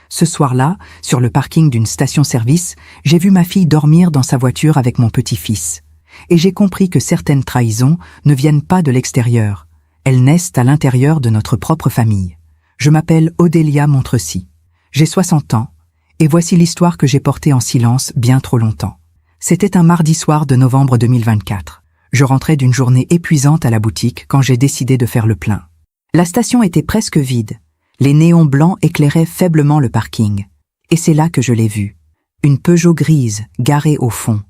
Ce soir-là, sur le parking d'une station-service, j'ai vu ma fille dormir dans sa voiture avec mon petit-fils. Et j'ai compris que certaines trahisons ne viennent pas de l'extérieur. Elles naissent à l'intérieur de notre propre famille. Je m'appelle Odélia Montrecy. J'ai 60 ans, et voici l'histoire que j'ai portée en silence bien trop longtemps. C'était un mardi soir de novembre 2024. Je rentrais d'une journée épuisante à la boutique quand j'ai décidé de faire le plein. La station était presque vide. Les néons blancs éclairaient faiblement le parking. Et c'est là que je l'ai vue. Une Peugeot grise, garée au fond.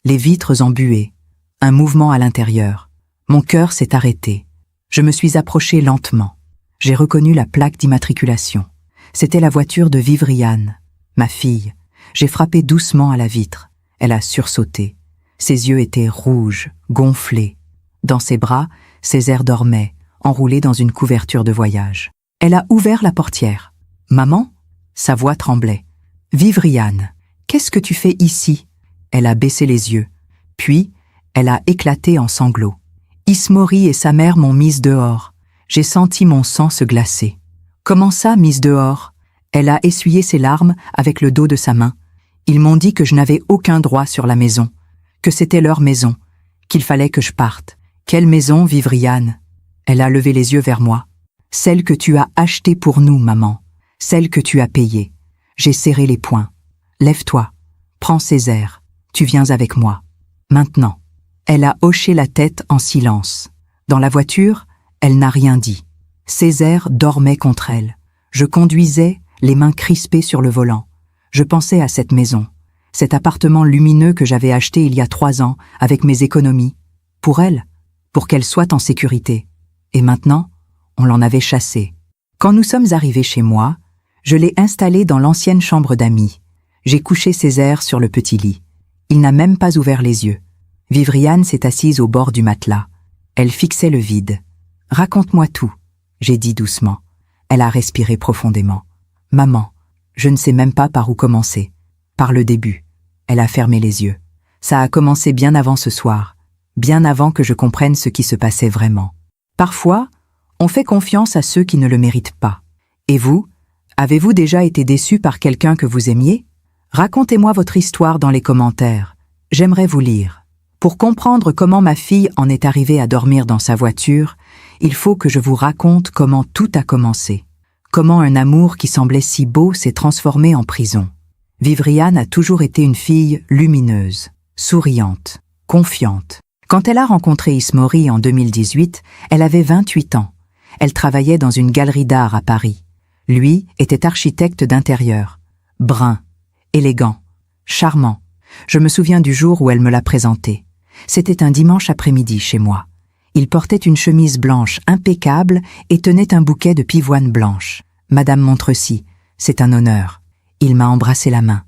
Les vitres embuées. Un mouvement à l'intérieur. Mon cœur s'est arrêté. Je me suis approché lentement. J'ai reconnu la plaque d'immatriculation. C'était la voiture de Vivriane, ma fille. J'ai frappé doucement à la vitre. Elle a sursauté. Ses yeux étaient rouges, gonflés. Dans ses bras, Césaire dormait, enroulé dans une couverture de voyage. Elle a ouvert la portière. « Maman ?» Sa voix tremblait. « Vivriane, qu'est-ce que tu fais ici ?» Elle a baissé les yeux. Puis, elle a éclaté en sanglots. Ismori et sa mère m'ont mise dehors. J'ai senti mon sang se glacer. « Comment ça, mise dehors ?» Elle a essuyé ses larmes avec le dos de sa main. Ils m'ont dit que je n'avais aucun droit sur la maison, que c'était leur maison, qu'il fallait que je parte. « Quelle maison, Vivriane ?» Elle a levé les yeux vers moi. « Celle que tu as achetée pour nous, maman. Celle que tu as payée. » J'ai serré les poings. « Lève-toi. Prends Césaire. Tu viens avec moi. Maintenant. » Elle a hoché la tête en silence. Dans la voiture, elle n'a rien dit. Césaire dormait contre elle. Je conduisais, les mains crispées sur le volant. Je pensais à cette maison, cet appartement lumineux que j'avais acheté il y a 3 ans avec mes économies. Pour elle, pour qu'elle soit en sécurité. Et maintenant, on l'en avait chassée. Quand nous sommes arrivés chez moi, je l'ai installé dans l'ancienne chambre d'amis. J'ai couché Césaire sur le petit lit. Il n'a même pas ouvert les yeux. Vivriane s'est assise au bord du matelas. Elle fixait le vide. « Raconte-moi tout », j'ai dit doucement. Elle a respiré profondément. « Maman, je ne sais même pas par où commencer. Par le début. » Elle a fermé les yeux. Ça a commencé bien avant ce soir, bien avant que je comprenne ce qui se passait vraiment. Parfois, on fait confiance à ceux qui ne le méritent pas. Et vous, avez-vous déjà été déçu par quelqu'un que vous aimiez? Racontez-moi votre histoire dans les commentaires. J'aimerais vous lire. Pour comprendre comment ma fille en est arrivée à dormir dans sa voiture, il faut que je vous raconte comment tout a commencé. Comment un amour qui semblait si beau s'est transformé en prison. Vivriane a toujours été une fille lumineuse, souriante, confiante. Quand elle a rencontré Ismori en 2018, elle avait 28 ans. Elle travaillait dans une galerie d'art à Paris. Lui était architecte d'intérieur. Brun, élégant, charmant. Je me souviens du jour où elle me l'a présenté. C'était un dimanche après-midi chez moi. Il portait une chemise blanche impeccable et tenait un bouquet de pivoine blanche. « Madame Montrecy, c'est un honneur. » Il m'a embrassé la main.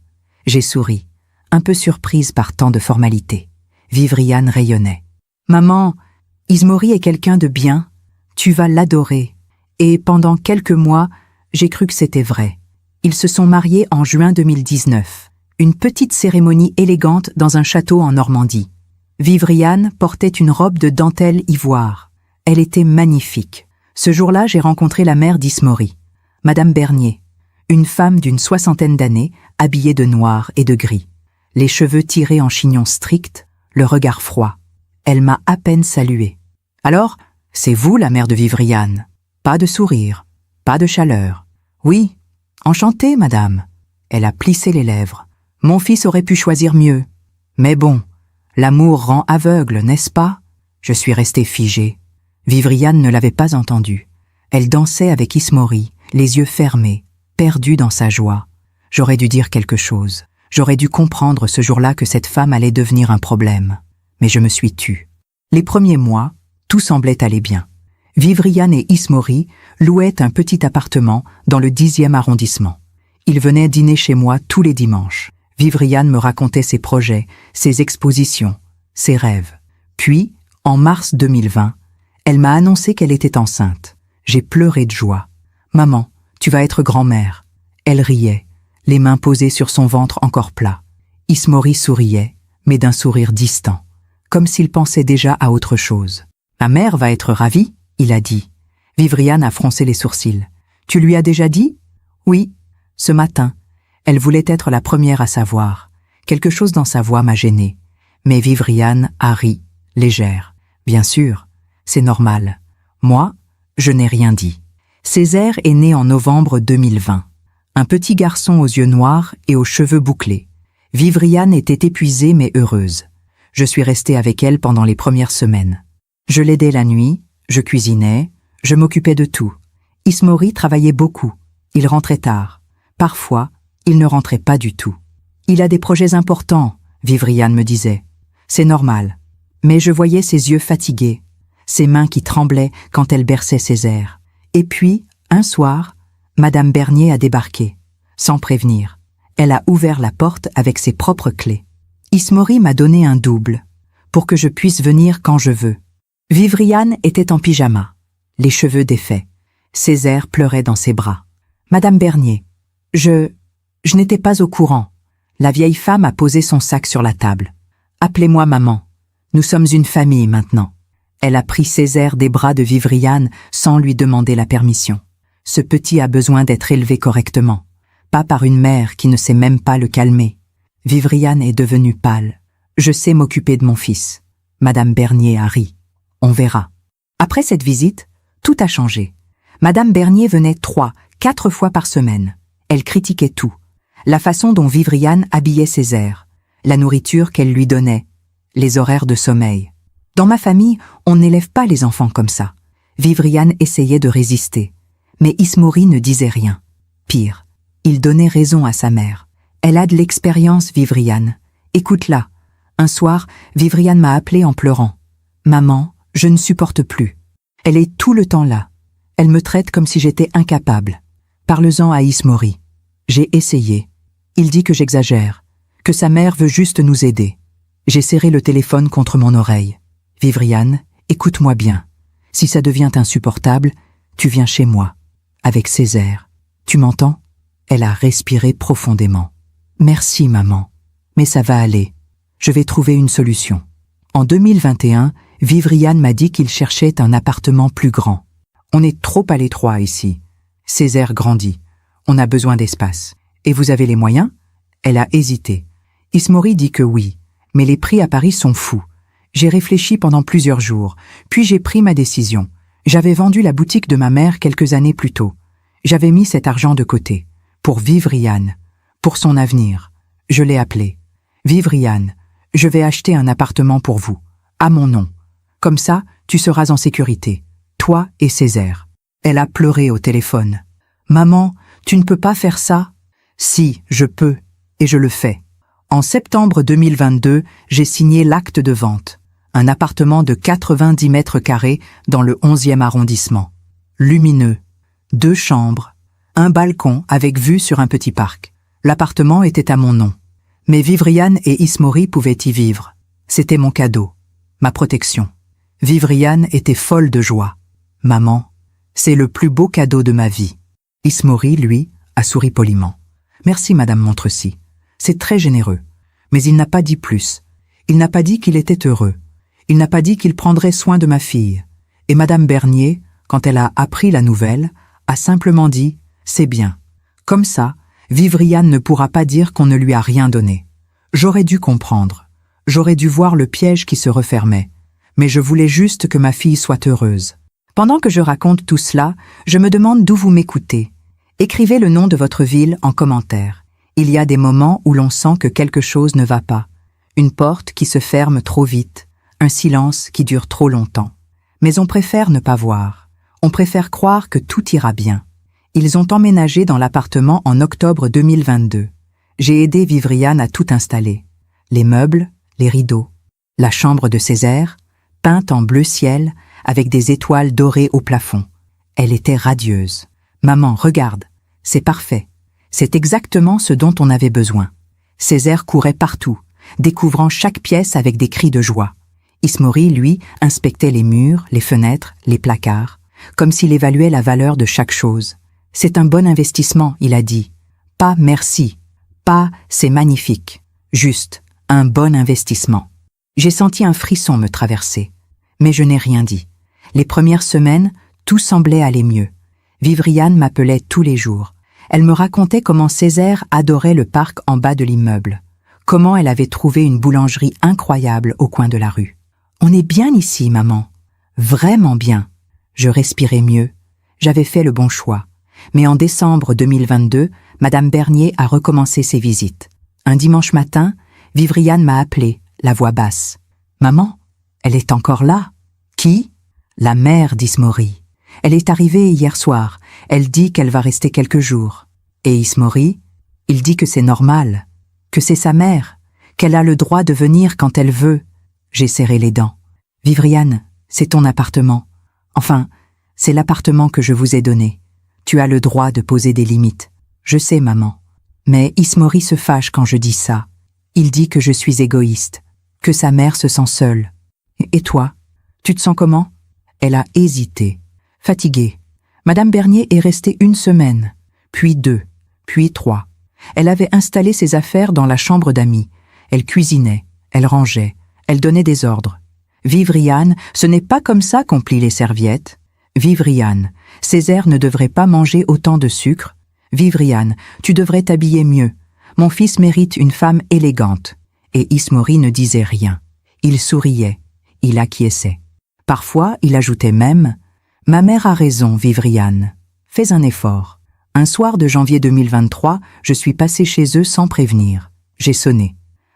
J'ai souri, un peu surprise par tant de formalités. Vivriane rayonnait. « Maman, Ismori est quelqu'un de bien. Tu vas l'adorer. » Et pendant quelques mois, j'ai cru que c'était vrai. Ils se sont mariés en juin 2019. Une petite cérémonie élégante dans un château en Normandie. Vivriane portait une robe de dentelle ivoire. Elle était magnifique. Ce jour-là, j'ai rencontré la mère d'Ismori, Madame Bernier, une femme d'une 60aine d'années, habillée de noir et de gris. Les cheveux tirés en chignon strict, le regard froid. Elle m'a à peine salué. « Alors, c'est vous la mère de Vivriane ?» Pas de sourire, pas de chaleur. « Oui, enchantée, madame. » Elle a plissé les lèvres. « Mon fils aurait pu choisir mieux. Mais bon, l'amour rend aveugle, n'est-ce pas ?» Je suis resté figé. Vivriane ne l'avait pas entendu. Elle dansait avec Ismori, les yeux fermés, perdue dans sa joie. J'aurais dû dire quelque chose. J'aurais dû comprendre ce jour-là que cette femme allait devenir un problème. Mais je me suis tue. Les premiers mois, tout semblait aller bien. Vivriane et Ismori louaient un petit appartement dans le 10e arrondissement. Ils venaient dîner chez moi tous les dimanches. Vivriane me racontait ses projets, ses expositions, ses rêves. Puis, en mars 2020, elle m'a annoncé qu'elle était enceinte. J'ai pleuré de joie. « Maman, tu vas être grand-mère. » Elle riait, les mains posées sur son ventre encore plat. Ismori souriait, mais d'un sourire distant, comme s'il pensait déjà à autre chose. « Ma mère va être ravie, » il a dit. Vivriane a froncé les sourcils. « Tu lui as déjà dit ?»« Oui. Ce matin, elle voulait être la première à savoir. Quelque chose dans sa voix m'a gênée. Mais Vivriane a ri, légère. Bien sûr, c'est normal. Moi, je n'ai rien dit. Césaire est né en novembre 2020. Un petit garçon aux yeux noirs et aux cheveux bouclés. Vivriane était épuisée mais heureuse. Je suis restée avec elle pendant les premières semaines. Je l'aidais la nuit, je cuisinais, je m'occupais de tout. Ismori travaillait beaucoup. Il rentrait tard. Parfois, il ne rentrait pas du tout. Il a des projets importants, Vivriane me disait. C'est normal. Mais je voyais ses yeux fatigués, ses mains qui tremblaient quand elle berçait Césaire. Et puis, un soir, Madame Bernier a débarqué, sans prévenir. Elle a ouvert la porte avec ses propres clés. Ismori m'a donné un double, pour que je puisse venir quand je veux. Vivriane était en pyjama, les cheveux défaits. Césaire pleurait dans ses bras. Madame Bernier, je n'étais pas au courant. La vieille femme a posé son sac sur la table. Appelez-moi maman. Nous sommes une famille maintenant. Elle a pris Césaire des bras de Vivriane sans lui demander la permission. Ce petit a besoin d'être élevé correctement, pas par une mère qui ne sait même pas le calmer. Vivriane est devenue pâle. Je sais m'occuper de mon fils. Madame Bernier a ri. On verra. Après cette visite, tout a changé. Madame Bernier venait 3, 4 fois par semaine. Elle critiquait tout. La façon dont Vivriane habillait Césaire, la nourriture qu'elle lui donnait, les horaires de sommeil. Dans ma famille, on n'élève pas les enfants comme ça. Vivriane essayait de résister. Mais Ismori ne disait rien. Pire, il donnait raison à sa mère. Elle a de l'expérience, Vivriane. Écoute-la. Un soir, Vivriane m'a appelé en pleurant. Maman, je ne supporte plus. Elle est tout le temps là. Elle me traite comme si j'étais incapable. Parle-en à Ismori. J'ai essayé. Il dit que j'exagère, que sa mère veut juste nous aider. J'ai serré le téléphone contre mon oreille. Vivriane, écoute-moi bien. Si ça devient insupportable, tu viens chez moi. Avec Césaire. Tu m'entends? Elle a respiré profondément. Merci, maman. Mais ça va aller. Je vais trouver une solution. En 2021, Vivriane m'a dit qu'il cherchait un appartement plus grand. On est trop à l'étroit ici. Césaire grandit. On a besoin d'espace. Et vous avez les moyens? Elle a hésité. Ismori dit que oui, mais les prix à Paris sont fous. J'ai réfléchi pendant plusieurs jours, puis j'ai pris ma décision. J'avais vendu la boutique de ma mère quelques années plus tôt. J'avais mis cet argent de côté. Pour Vivriane. Pour son avenir. Je l'ai appelé. Vivriane, je vais acheter un appartement pour vous. À mon nom. Comme ça, tu seras en sécurité. Toi et Césaire. Elle a pleuré au téléphone. Maman, tu ne peux pas faire ça? Si, je peux. Et je le fais. En septembre 2022, j'ai signé l'acte de vente. Un appartement de 90 mètres carrés dans le 11e arrondissement. Lumineux. 2 chambres. Un balcon avec vue sur un petit parc. L'appartement était à mon nom. Mais Vivriane et Ismori pouvaient y vivre. C'était mon cadeau. Ma protection. Vivriane était folle de joie. Maman, c'est le plus beau cadeau de ma vie. Ismori, lui, a souri poliment. Merci, Madame Montrecy. C'est très généreux. Mais il n'a pas dit plus. Il n'a pas dit qu'il était heureux. Il n'a pas dit qu'il prendrait soin de ma fille. Et Madame Bernier, quand elle a appris la nouvelle, a simplement dit « C'est bien ». Comme ça, Vivriane ne pourra pas dire qu'on ne lui a rien donné. J'aurais dû comprendre. J'aurais dû voir le piège qui se refermait. Mais je voulais juste que ma fille soit heureuse. Pendant que je raconte tout cela, je me demande d'où vous m'écoutez. Écrivez le nom de votre ville en commentaire. Il y a des moments où l'on sent que quelque chose ne va pas. Une porte qui se ferme trop vite, un silence qui dure trop longtemps. Mais on préfère ne pas voir. On préfère croire que tout ira bien. Ils ont emménagé dans l'appartement en octobre 2022. J'ai aidé Vivriane à tout installer. Les meubles, les rideaux. La chambre de Césaire, peinte en bleu ciel, avec des étoiles dorées au plafond. Elle était radieuse. Maman, regarde, c'est parfait. C'est exactement ce dont on avait besoin. Césaire courait partout, découvrant chaque pièce avec des cris de joie. Ismori, lui, inspectait les murs, les fenêtres, les placards, comme s'il évaluait la valeur de chaque chose. C'est un bon investissement, il a dit. Pas merci. Pas c'est magnifique. Juste un bon investissement. J'ai senti un frisson me traverser. Mais je n'ai rien dit. Les premières semaines, tout semblait aller mieux. Vivriane m'appelait tous les jours. Elle me racontait comment Césaire adorait le parc en bas de l'immeuble, comment elle avait trouvé une boulangerie incroyable au coin de la rue. « On est bien ici, maman. Vraiment bien. » Je respirais mieux. J'avais fait le bon choix. Mais en décembre 2022, Madame Bernier a recommencé ses visites. Un dimanche matin, Vivriane m'a appelée, la voix basse. « Maman, elle est encore là. »« Qui ?»« La mère d'Ismori. Elle est arrivée hier soir. Elle dit qu'elle va rester quelques jours. Et Ismori, il dit que c'est normal, que c'est sa mère, qu'elle a le droit de venir quand elle veut. » J'ai serré les dents. « Vivriane, c'est ton appartement. Enfin, c'est l'appartement que je vous ai donné. Tu as le droit de poser des limites. Je sais, maman. Mais Ismori se fâche quand je dis ça. Il dit que je suis égoïste, que sa mère se sent seule. Et toi, tu te sens comment ?» Elle a hésité, fatiguée. Madame Bernier est restée 1 semaine, puis 2, puis 3. Elle avait installé ses affaires dans la chambre d'amis. Elle cuisinait, elle rangeait, elle donnait des ordres. « Vivriane, ce n'est pas comme ça qu'on plie les serviettes. Vivriane, Césaire ne devrait pas manger autant de sucre. Vivriane, tu devrais t'habiller mieux. Mon fils mérite une femme élégante. » Et Ismori ne disait rien. Il souriait, il acquiesçait. Parfois, il ajoutait même « Ma mère a raison, Vivriane. Fais un effort. » Un soir de janvier 2023, je suis passé chez eux sans prévenir. J'ai sonné.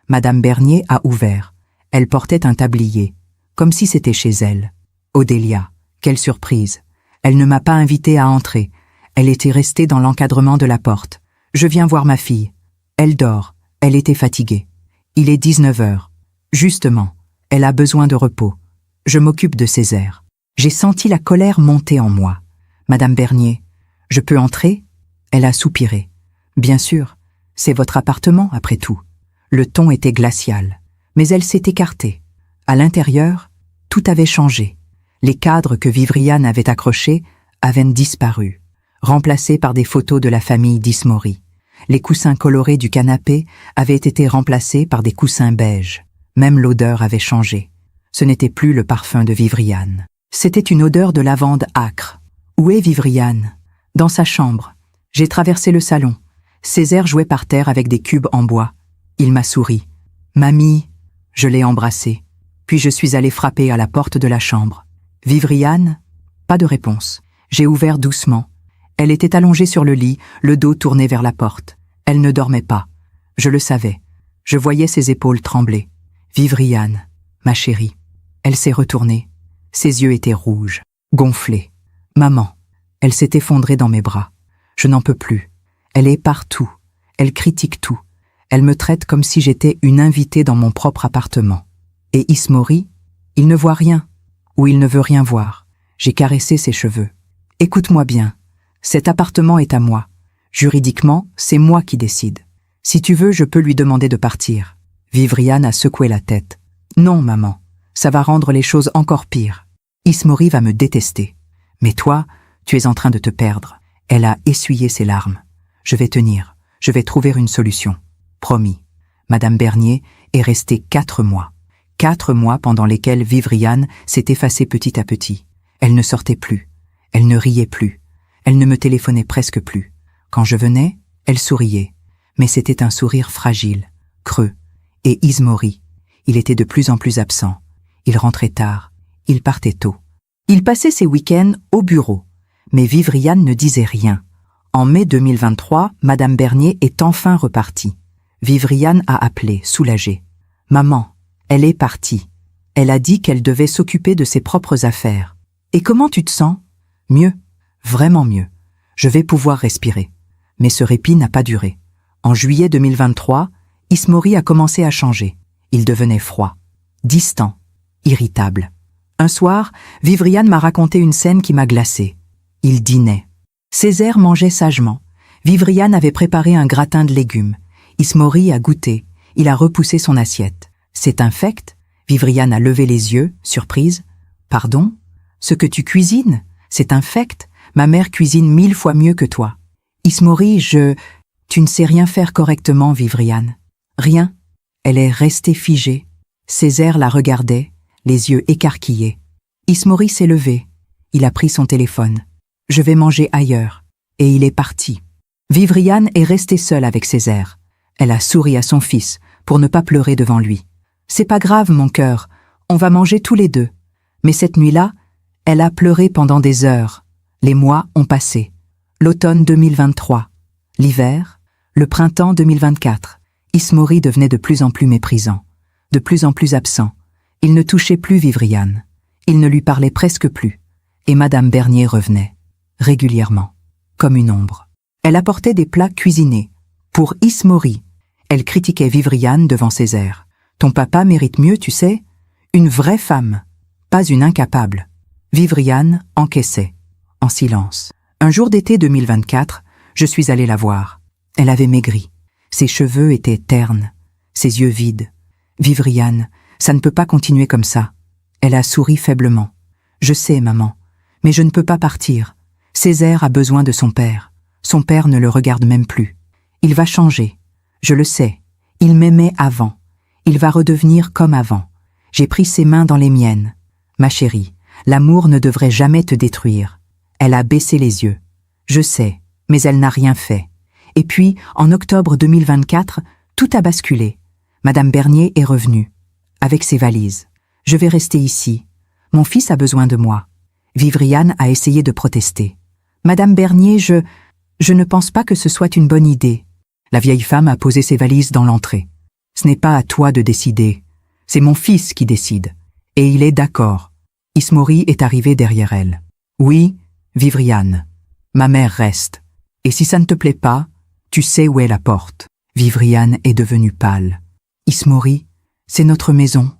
Madame Bernier a ouvert. Elle portait un tablier, comme si c'était chez elle. Odélia, quelle surprise. Elle ne m'a pas invitée à entrer. Elle était restée dans l'encadrement de la porte. Je viens voir ma fille. Elle dort. Elle était fatiguée. Il est 19 heures. Justement, elle a besoin de repos. Je m'occupe de Césaire. J'ai senti la colère monter en moi. Madame Bernier, je peux entrer ? Elle a soupiré. Bien sûr, c'est votre appartement après tout. Le ton était glacial, mais elle s'est écartée. À l'intérieur, tout avait changé. Les cadres que Vivriane avait accrochés avaient disparu, remplacés par des photos de la famille d'Ismori. Les coussins colorés du canapé avaient été remplacés par des coussins beiges. Même l'odeur avait changé. Ce n'était plus le parfum de Vivriane. C'était une odeur de lavande âcre. Où est Vivriane ? Dans sa chambre. J'ai traversé le salon. Césaire jouait par terre avec des cubes en bois. Il m'a souri. « Mamie !» Je l'ai embrassée. Puis je suis allé frapper à la porte de la chambre. « Vivriane ?» Pas de réponse. J'ai ouvert doucement. Elle était allongée sur le lit, le dos tourné vers la porte. Elle ne dormait pas. Je le savais. Je voyais ses épaules trembler. « Vivriane, ma chérie. » Elle s'est retournée. Ses yeux étaient rouges, gonflés. « Maman !» Elle s'est effondrée dans mes bras. Je n'en peux plus. Elle est partout. Elle critique tout. Elle me traite comme si j'étais une invitée dans mon propre appartement. Et Ismori, il ne voit rien, ou il ne veut rien voir. J'ai caressé ses cheveux. Écoute-moi bien. Cet appartement est à moi. Juridiquement, c'est moi qui décide. Si tu veux, je peux lui demander de partir. Vivriane a secoué la tête. Non, maman. Ça va rendre les choses encore pires. Ismori va me détester. Mais toi, tu es en train de te perdre. Elle a essuyé ses larmes. Je vais tenir. Je vais trouver une solution. Promis. Madame Bernier est restée 4 mois. 4 mois pendant lesquels Vivriane s'est effacée petit à petit. Elle ne sortait plus. Elle ne riait plus. Elle ne me téléphonait presque plus. Quand je venais, elle souriait. Mais c'était un sourire fragile, creux. Et Ismori, il était de plus en plus absent. Il rentrait tard. Il partait tôt. Il passait ses week-ends au bureau. Mais Vivriane ne disait rien. En mai 2023, Madame Bernier est enfin repartie. Vivriane a appelé, soulagée. « Maman, elle est partie. Elle a dit qu'elle devait s'occuper de ses propres affaires. Et comment tu te sens ? » « Mieux, vraiment mieux. Je vais pouvoir respirer. » Mais ce répit n'a pas duré. En juillet 2023, Ismori a commencé à changer. Il devenait froid, distant, irritable. Un soir, Vivriane m'a raconté une scène qui m'a glacée. Il dînait. Césaire mangeait sagement. Vivriane avait préparé un gratin de légumes. Ismori a goûté. Il a repoussé son assiette. « C'est infect ?» Vivriane a levé les yeux, surprise. « Pardon ? Ce que tu cuisines ? C'est infect ? Ma mère cuisine 1000 fois mieux que toi. » Ismori, Tu ne sais rien faire correctement, Vivriane. Rien. Elle est restée figée. Césaire la regardait, les yeux écarquillés. Ismori s'est levé. Il a pris son téléphone. « Je vais manger ailleurs. » Et il est parti. Vivriane est restée seule avec Césaire. Elle a souri à son fils pour ne pas pleurer devant lui. « C'est pas grave, mon cœur, on va manger tous les deux. » Mais cette nuit-là, elle a pleuré pendant des heures. Les mois ont passé. L'automne 2023, l'hiver, le printemps 2024. Ismori devenait de plus en plus méprisant, de plus en plus absent. Il ne touchait plus Vivriane. Il ne lui parlait presque plus. Et Madame Bernier revenait, régulièrement, comme une ombre. Elle apportait des plats cuisinés. Pour Ismori, elle critiquait Vivriane devant Césaire. « Ton papa mérite mieux, tu sais. Une vraie femme, pas une incapable. » Vivriane encaissait, en silence. Un jour d'été 2024, je suis allée la voir. Elle avait maigri. Ses cheveux étaient ternes, ses yeux vides. « Vivriane, ça ne peut pas continuer comme ça. » Elle a souri faiblement. « Je sais, maman, mais je ne peux pas partir. Césaire a besoin de son père. Son père ne le regarde même plus. Il va changer. Je le sais. Il m'aimait avant. Il va redevenir comme avant. J'ai pris ses mains dans les miennes. Ma chérie, l'amour ne devrait jamais te détruire. » Elle a baissé les yeux. Je sais, mais elle n'a rien fait. Et puis, en octobre 2024, tout a basculé. Madame Bernier est revenue, avec ses valises. « Je vais rester ici. Mon fils a besoin de moi. » Vivriane a essayé de protester. « Madame Bernier, je ne pense pas que ce soit une bonne idée. » La vieille femme a posé ses valises dans l'entrée. « Ce n'est pas à toi de décider. C'est mon fils qui décide. Et il est d'accord. » Ismori est arrivé derrière elle. « Oui, Vivriane. Ma mère reste. Et si ça ne te plaît pas, tu sais où est la porte. » Vivriane est devenue pâle. « Ismori, c'est notre maison. »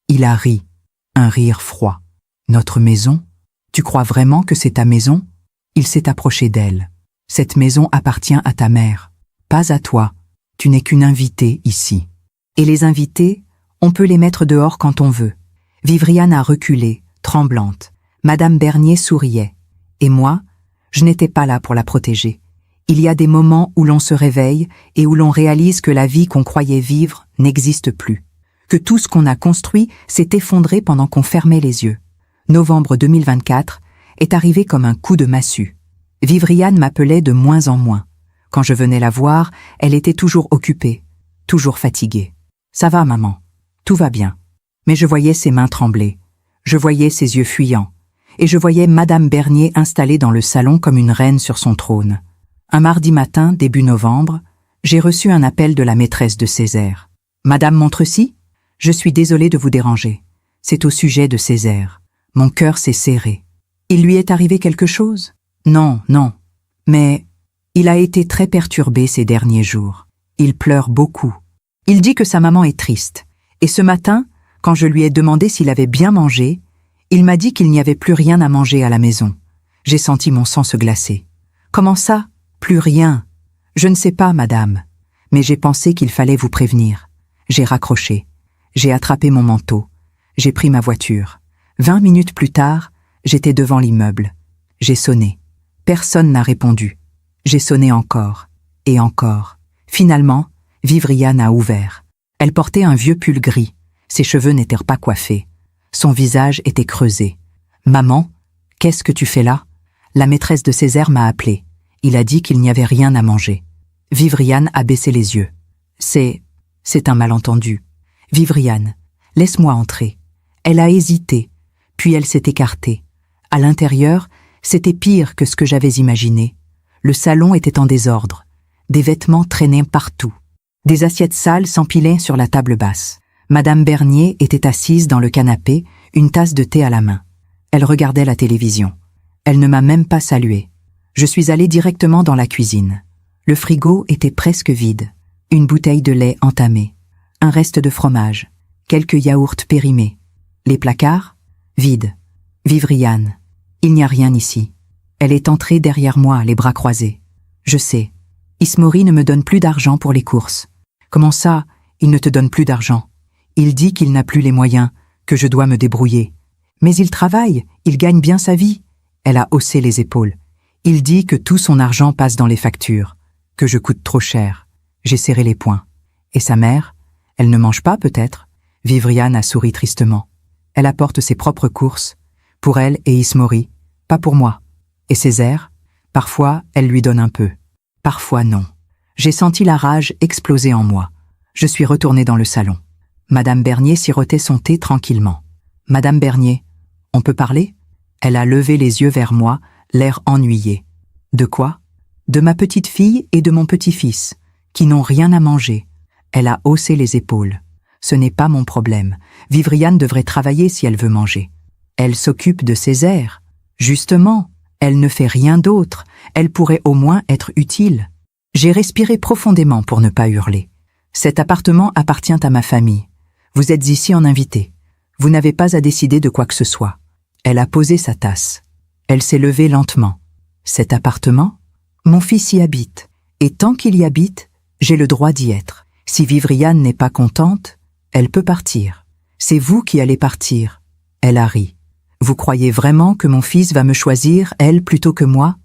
Il a ri, un rire froid. « Notre maison? Tu crois vraiment que c'est ta maison ?» Il s'est approché d'elle. « Cette maison appartient à ta mère, pas à toi. Tu n'es qu'une invitée ici. Et les invités, on peut les mettre dehors quand on veut. » Vivriane a reculé, tremblante. Madame Bernier souriait. Et moi, je n'étais pas là pour la protéger. Il y a des moments où l'on se réveille et où l'on réalise que la vie qu'on croyait vivre n'existe plus. Que tout ce qu'on a construit s'est effondré pendant qu'on fermait les yeux. Novembre 2024 est arrivé comme un coup de massue. Vivriane m'appelait de moins en moins. Quand je venais la voir, elle était toujours occupée, toujours fatiguée. « Ça va, maman, tout va bien. » Mais je voyais ses mains trembler, je voyais ses yeux fuyants, et je voyais Madame Bernier installée dans le salon comme une reine sur son trône. Un mardi matin, début novembre, j'ai reçu un appel de la maîtresse de Césaire. « Madame Montrecy, je suis désolée de vous déranger. C'est au sujet de Césaire. Mon cœur s'est serré. Il lui est arrivé quelque chose? Non, non. Mais il a été très perturbé ces derniers jours. Il pleure beaucoup. Il dit que sa maman est triste. Et ce matin, quand je lui ai demandé s'il avait bien mangé, il m'a dit qu'il n'y avait plus rien à manger à la maison. J'ai senti mon sang se glacer. Comment ça? Plus rien. Je ne sais pas, madame. Mais j'ai pensé qu'il fallait vous prévenir. J'ai raccroché. J'ai attrapé mon manteau. J'ai pris ma voiture. 20 minutes plus tard, j'étais devant l'immeuble. J'ai sonné. Personne n'a répondu. J'ai sonné encore. Et encore. Finalement, Vivriane a ouvert. Elle portait un vieux pull gris. Ses cheveux n'étaient pas coiffés. Son visage était creusé. « Maman, qu'est-ce que tu fais là ?» La maîtresse de Césaire m'a appelé. Il a dit qu'il n'y avait rien à manger. Vivriane a baissé les yeux. « C'est un malentendu. »« Vivriane, laisse-moi entrer. » Elle a hésité, puis elle s'est écartée. À l'intérieur, c'était pire que ce que j'avais imaginé. Le salon était en désordre. Des vêtements traînaient partout. Des assiettes sales s'empilaient sur la table basse. Madame Bernier était assise dans le canapé, une tasse de thé à la main. Elle regardait la télévision. Elle ne m'a même pas saluée. Je suis allée directement dans la cuisine. Le frigo était presque vide. Une bouteille de lait entamée. Un reste de fromage. Quelques yaourts périmés. Les placards? Vides. Vivriane. Il n'y a rien ici. Elle est entrée derrière moi, les bras croisés. Je sais. Ismori ne me donne plus d'argent pour les courses. Comment ça, il ne te donne plus d'argent? Il dit qu'il n'a plus les moyens, que je dois me débrouiller. Mais il travaille, il gagne bien sa vie. Elle a haussé les épaules. Il dit que tout son argent passe dans les factures, que je coûte trop cher. J'ai serré les poings. Et sa mère? Elle ne mange pas, peut-être? Vivriane a souri tristement. Elle apporte ses propres courses, pour elle et Ismori, pas pour moi. Et Césaire? Parfois, elle lui donne un peu. Parfois non. J'ai senti la rage exploser en moi. Je suis retournée dans le salon. Madame Bernier sirotait son thé tranquillement. « Madame Bernier, on peut parler ?» Elle a levé les yeux vers moi, l'air ennuyé. « De quoi ?»« De ma petite fille et de mon petit-fils, qui n'ont rien à manger. » Elle a haussé les épaules. « Ce n'est pas mon problème. Vivriane devrait travailler si elle veut manger. Elle s'occupe de Césaire. Justement, elle ne fait rien d'autre. Elle pourrait au moins être utile. » J'ai respiré profondément pour ne pas hurler. « Cet appartement appartient à ma famille. Vous êtes ici en invité. Vous n'avez pas à décider de quoi que ce soit. » Elle a posé sa tasse. Elle s'est levée lentement. « Cet appartement ? Mon fils y habite. Et tant qu'il y habite, j'ai le droit d'y être. Si Vivriane n'est pas contente, elle peut partir. C'est vous qui allez partir. » Elle a ri. « Vous croyez vraiment que mon fils va me choisir, elle, plutôt que moi ?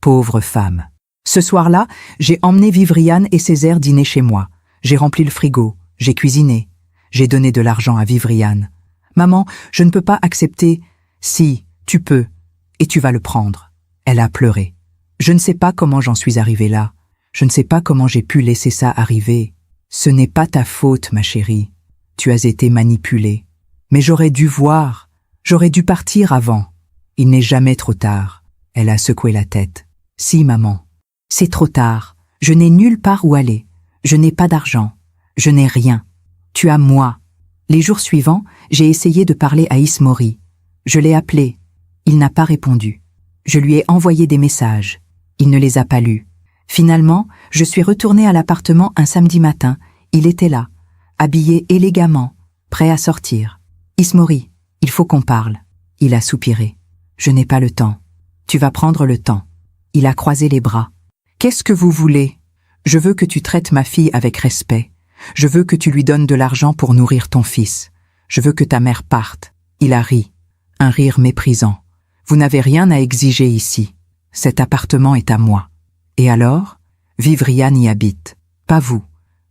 Pauvre femme. » Ce soir-là, j'ai emmené Vivriane et Césaire dîner chez moi. J'ai rempli le frigo, j'ai cuisiné. J'ai donné de l'argent à Vivriane. « Maman, je ne peux pas accepter. »« Si, tu peux, et tu vas le prendre. » Elle a pleuré. Je ne sais pas comment j'en suis arrivée là. Je ne sais pas comment j'ai pu laisser ça arriver. Ce n'est pas ta faute, ma chérie. Tu as été manipulée. Mais j'aurais dû voir. J'aurais dû partir avant. Il n'est jamais trop tard. Elle a secoué la tête. Si, maman. C'est trop tard. Je n'ai nulle part où aller. Je n'ai pas d'argent. Je n'ai rien. Tu as moi. Les jours suivants, j'ai essayé de parler à Ismori. Je l'ai appelé. Il n'a pas répondu. Je lui ai envoyé des messages. Il ne les a pas lus. Finalement, je suis retournée à l'appartement un samedi matin. Il était là, habillé élégamment, prêt à sortir. « Ismori, il faut qu'on parle. » Il a soupiré. « Je n'ai pas le temps. »« Tu vas prendre le temps. » Il a croisé les bras. « Qu'est-ce que vous voulez ? Je veux que tu traites ma fille avec respect. Je veux que tu lui donnes de l'argent pour nourrir ton fils. Je veux que ta mère parte. » Il a ri. Un rire méprisant. « Vous n'avez rien à exiger ici. Cet appartement est à moi. » Et alors ? Vivriane y habite. Pas vous.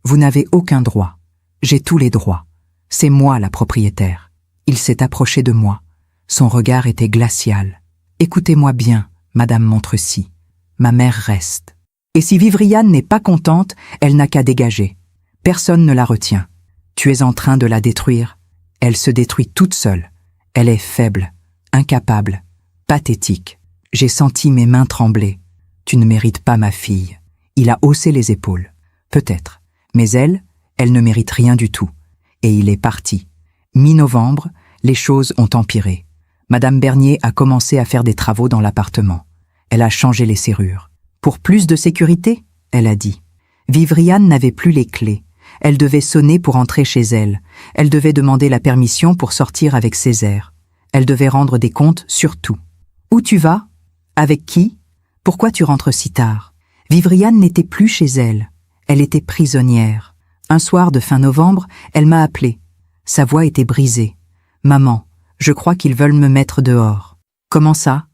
Vous n'avez aucun droit. J'ai tous les droits. C'est moi la propriétaire. Il s'est approché de moi. Son regard était glacial. Écoutez-moi bien, Madame Montrecy. Ma mère reste. Et si Vivriane n'est pas contente, elle n'a qu'à dégager. Personne ne la retient. Tu es en train de la détruire. Elle se détruit toute seule. Elle est faible, incapable, pathétique. J'ai senti mes mains trembler. Tu ne mérites pas ma fille. Il a haussé les épaules. Peut-être. Mais elle ne mérite rien du tout. Et il est parti. Mi-novembre, les choses ont empiré. Madame Bernier a commencé à faire des travaux dans l'appartement. Elle a changé les serrures. Pour plus de sécurité, elle a dit. Vivriane n'avait plus les clés. Elle devait sonner pour entrer chez elle. Elle devait demander la permission pour sortir avec Césaire. Elle devait rendre des comptes sur tout. Où tu vas ? Avec qui ? Pourquoi tu rentres si tard ? Vivriane n'était plus chez elle. Elle était prisonnière. Un soir de fin novembre, elle m'a appelée. Sa voix était brisée. « Maman, je crois qu'ils veulent me mettre dehors. »« Comment ça ? »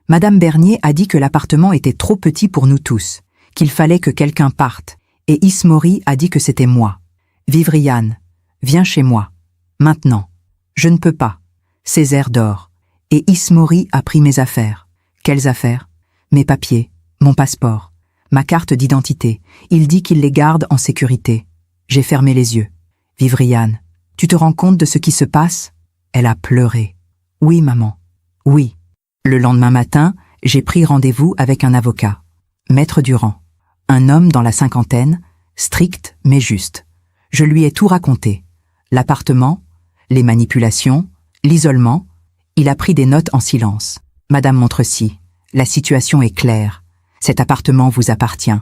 Madame Bernier a dit que l'appartement était trop petit pour nous tous, qu'il fallait que quelqu'un parte, et Ismori a dit que c'était moi. « Vivriane, viens chez moi. Maintenant. » Je ne peux pas. Césaire dort. Et Ismori a pris mes affaires. Quelles affaires ? Mes papiers, mon passeport, ma carte d'identité. Il dit qu'il les garde en sécurité. J'ai fermé les yeux. Vivriane, tu te rends compte de ce qui se passe ? Elle a pleuré. Oui, maman. Oui. Le lendemain matin, j'ai pris rendez-vous avec un avocat. Maître Durand. Un homme dans la cinquantaine, strict mais juste. Je lui ai tout raconté. L'appartement, les manipulations, l'isolement. Il a pris des notes en silence. Madame Montrecy, la situation est claire. Cet appartement vous appartient.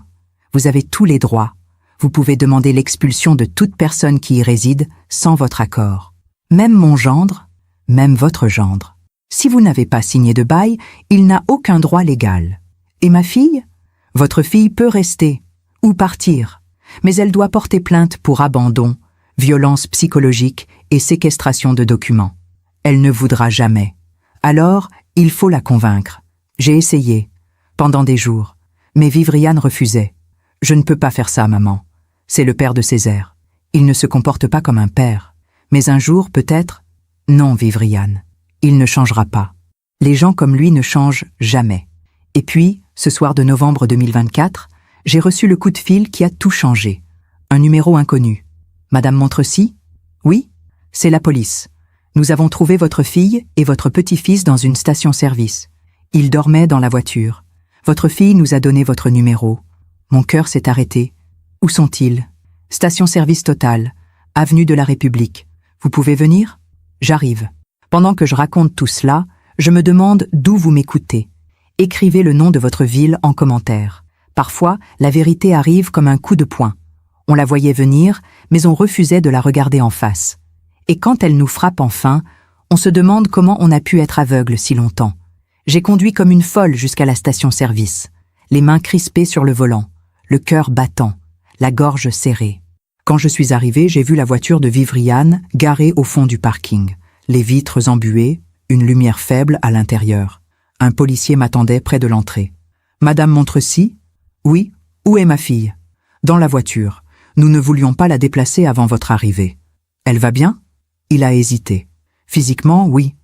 Vous avez tous les droits. Vous pouvez demander l'expulsion de toute personne qui y réside sans votre accord. Même mon gendre, même votre gendre. Si vous n'avez pas signé de bail, il n'a aucun droit légal. Et ma fille ? Votre fille peut rester ou partir, mais elle doit porter plainte pour abandon, violence psychologique et séquestration de documents. Elle ne voudra jamais. Alors, il faut la convaincre. J'ai essayé, pendant des jours, mais Vivriane refusait. Je ne peux pas faire ça, maman. C'est le père de Césaire. Il ne se comporte pas comme un père. Mais un jour, peut-être... Non, Vivriane. Il ne changera pas. Les gens comme lui ne changent jamais. Et puis, ce soir de novembre 2024, J'ai reçu le coup de fil qui a tout changé. Un numéro inconnu. Madame Montrecy? Oui, c'est la police. Nous avons trouvé votre fille et votre petit-fils dans une station-service. Ils dormaient dans la voiture. Votre fille nous a donné votre numéro. Mon cœur s'est arrêté. Où sont-ils? Station-service Total, avenue de la République. Vous pouvez venir? J'arrive. Pendant que je raconte tout cela, je me demande d'où vous m'écoutez. Écrivez le nom de votre ville en commentaire. Parfois, la vérité arrive comme un coup de poing. On la voyait venir, mais on refusait de la regarder en face. Et quand elle nous frappe enfin, on se demande comment on a pu être aveugle si longtemps. J'ai conduit comme une folle jusqu'à la station-service, les mains crispées sur le volant, le cœur battant, la gorge serrée. Quand je suis arrivé, j'ai vu la voiture de Vivriane garée au fond du parking, les vitres embuées, une lumière faible à l'intérieur. Un policier m'attendait près de l'entrée. « Madame Montrecy? Oui, où est ma fille? » Dans la voiture. Nous ne voulions pas la déplacer avant votre arrivée. Elle va bien? Il a hésité. Physiquement, oui,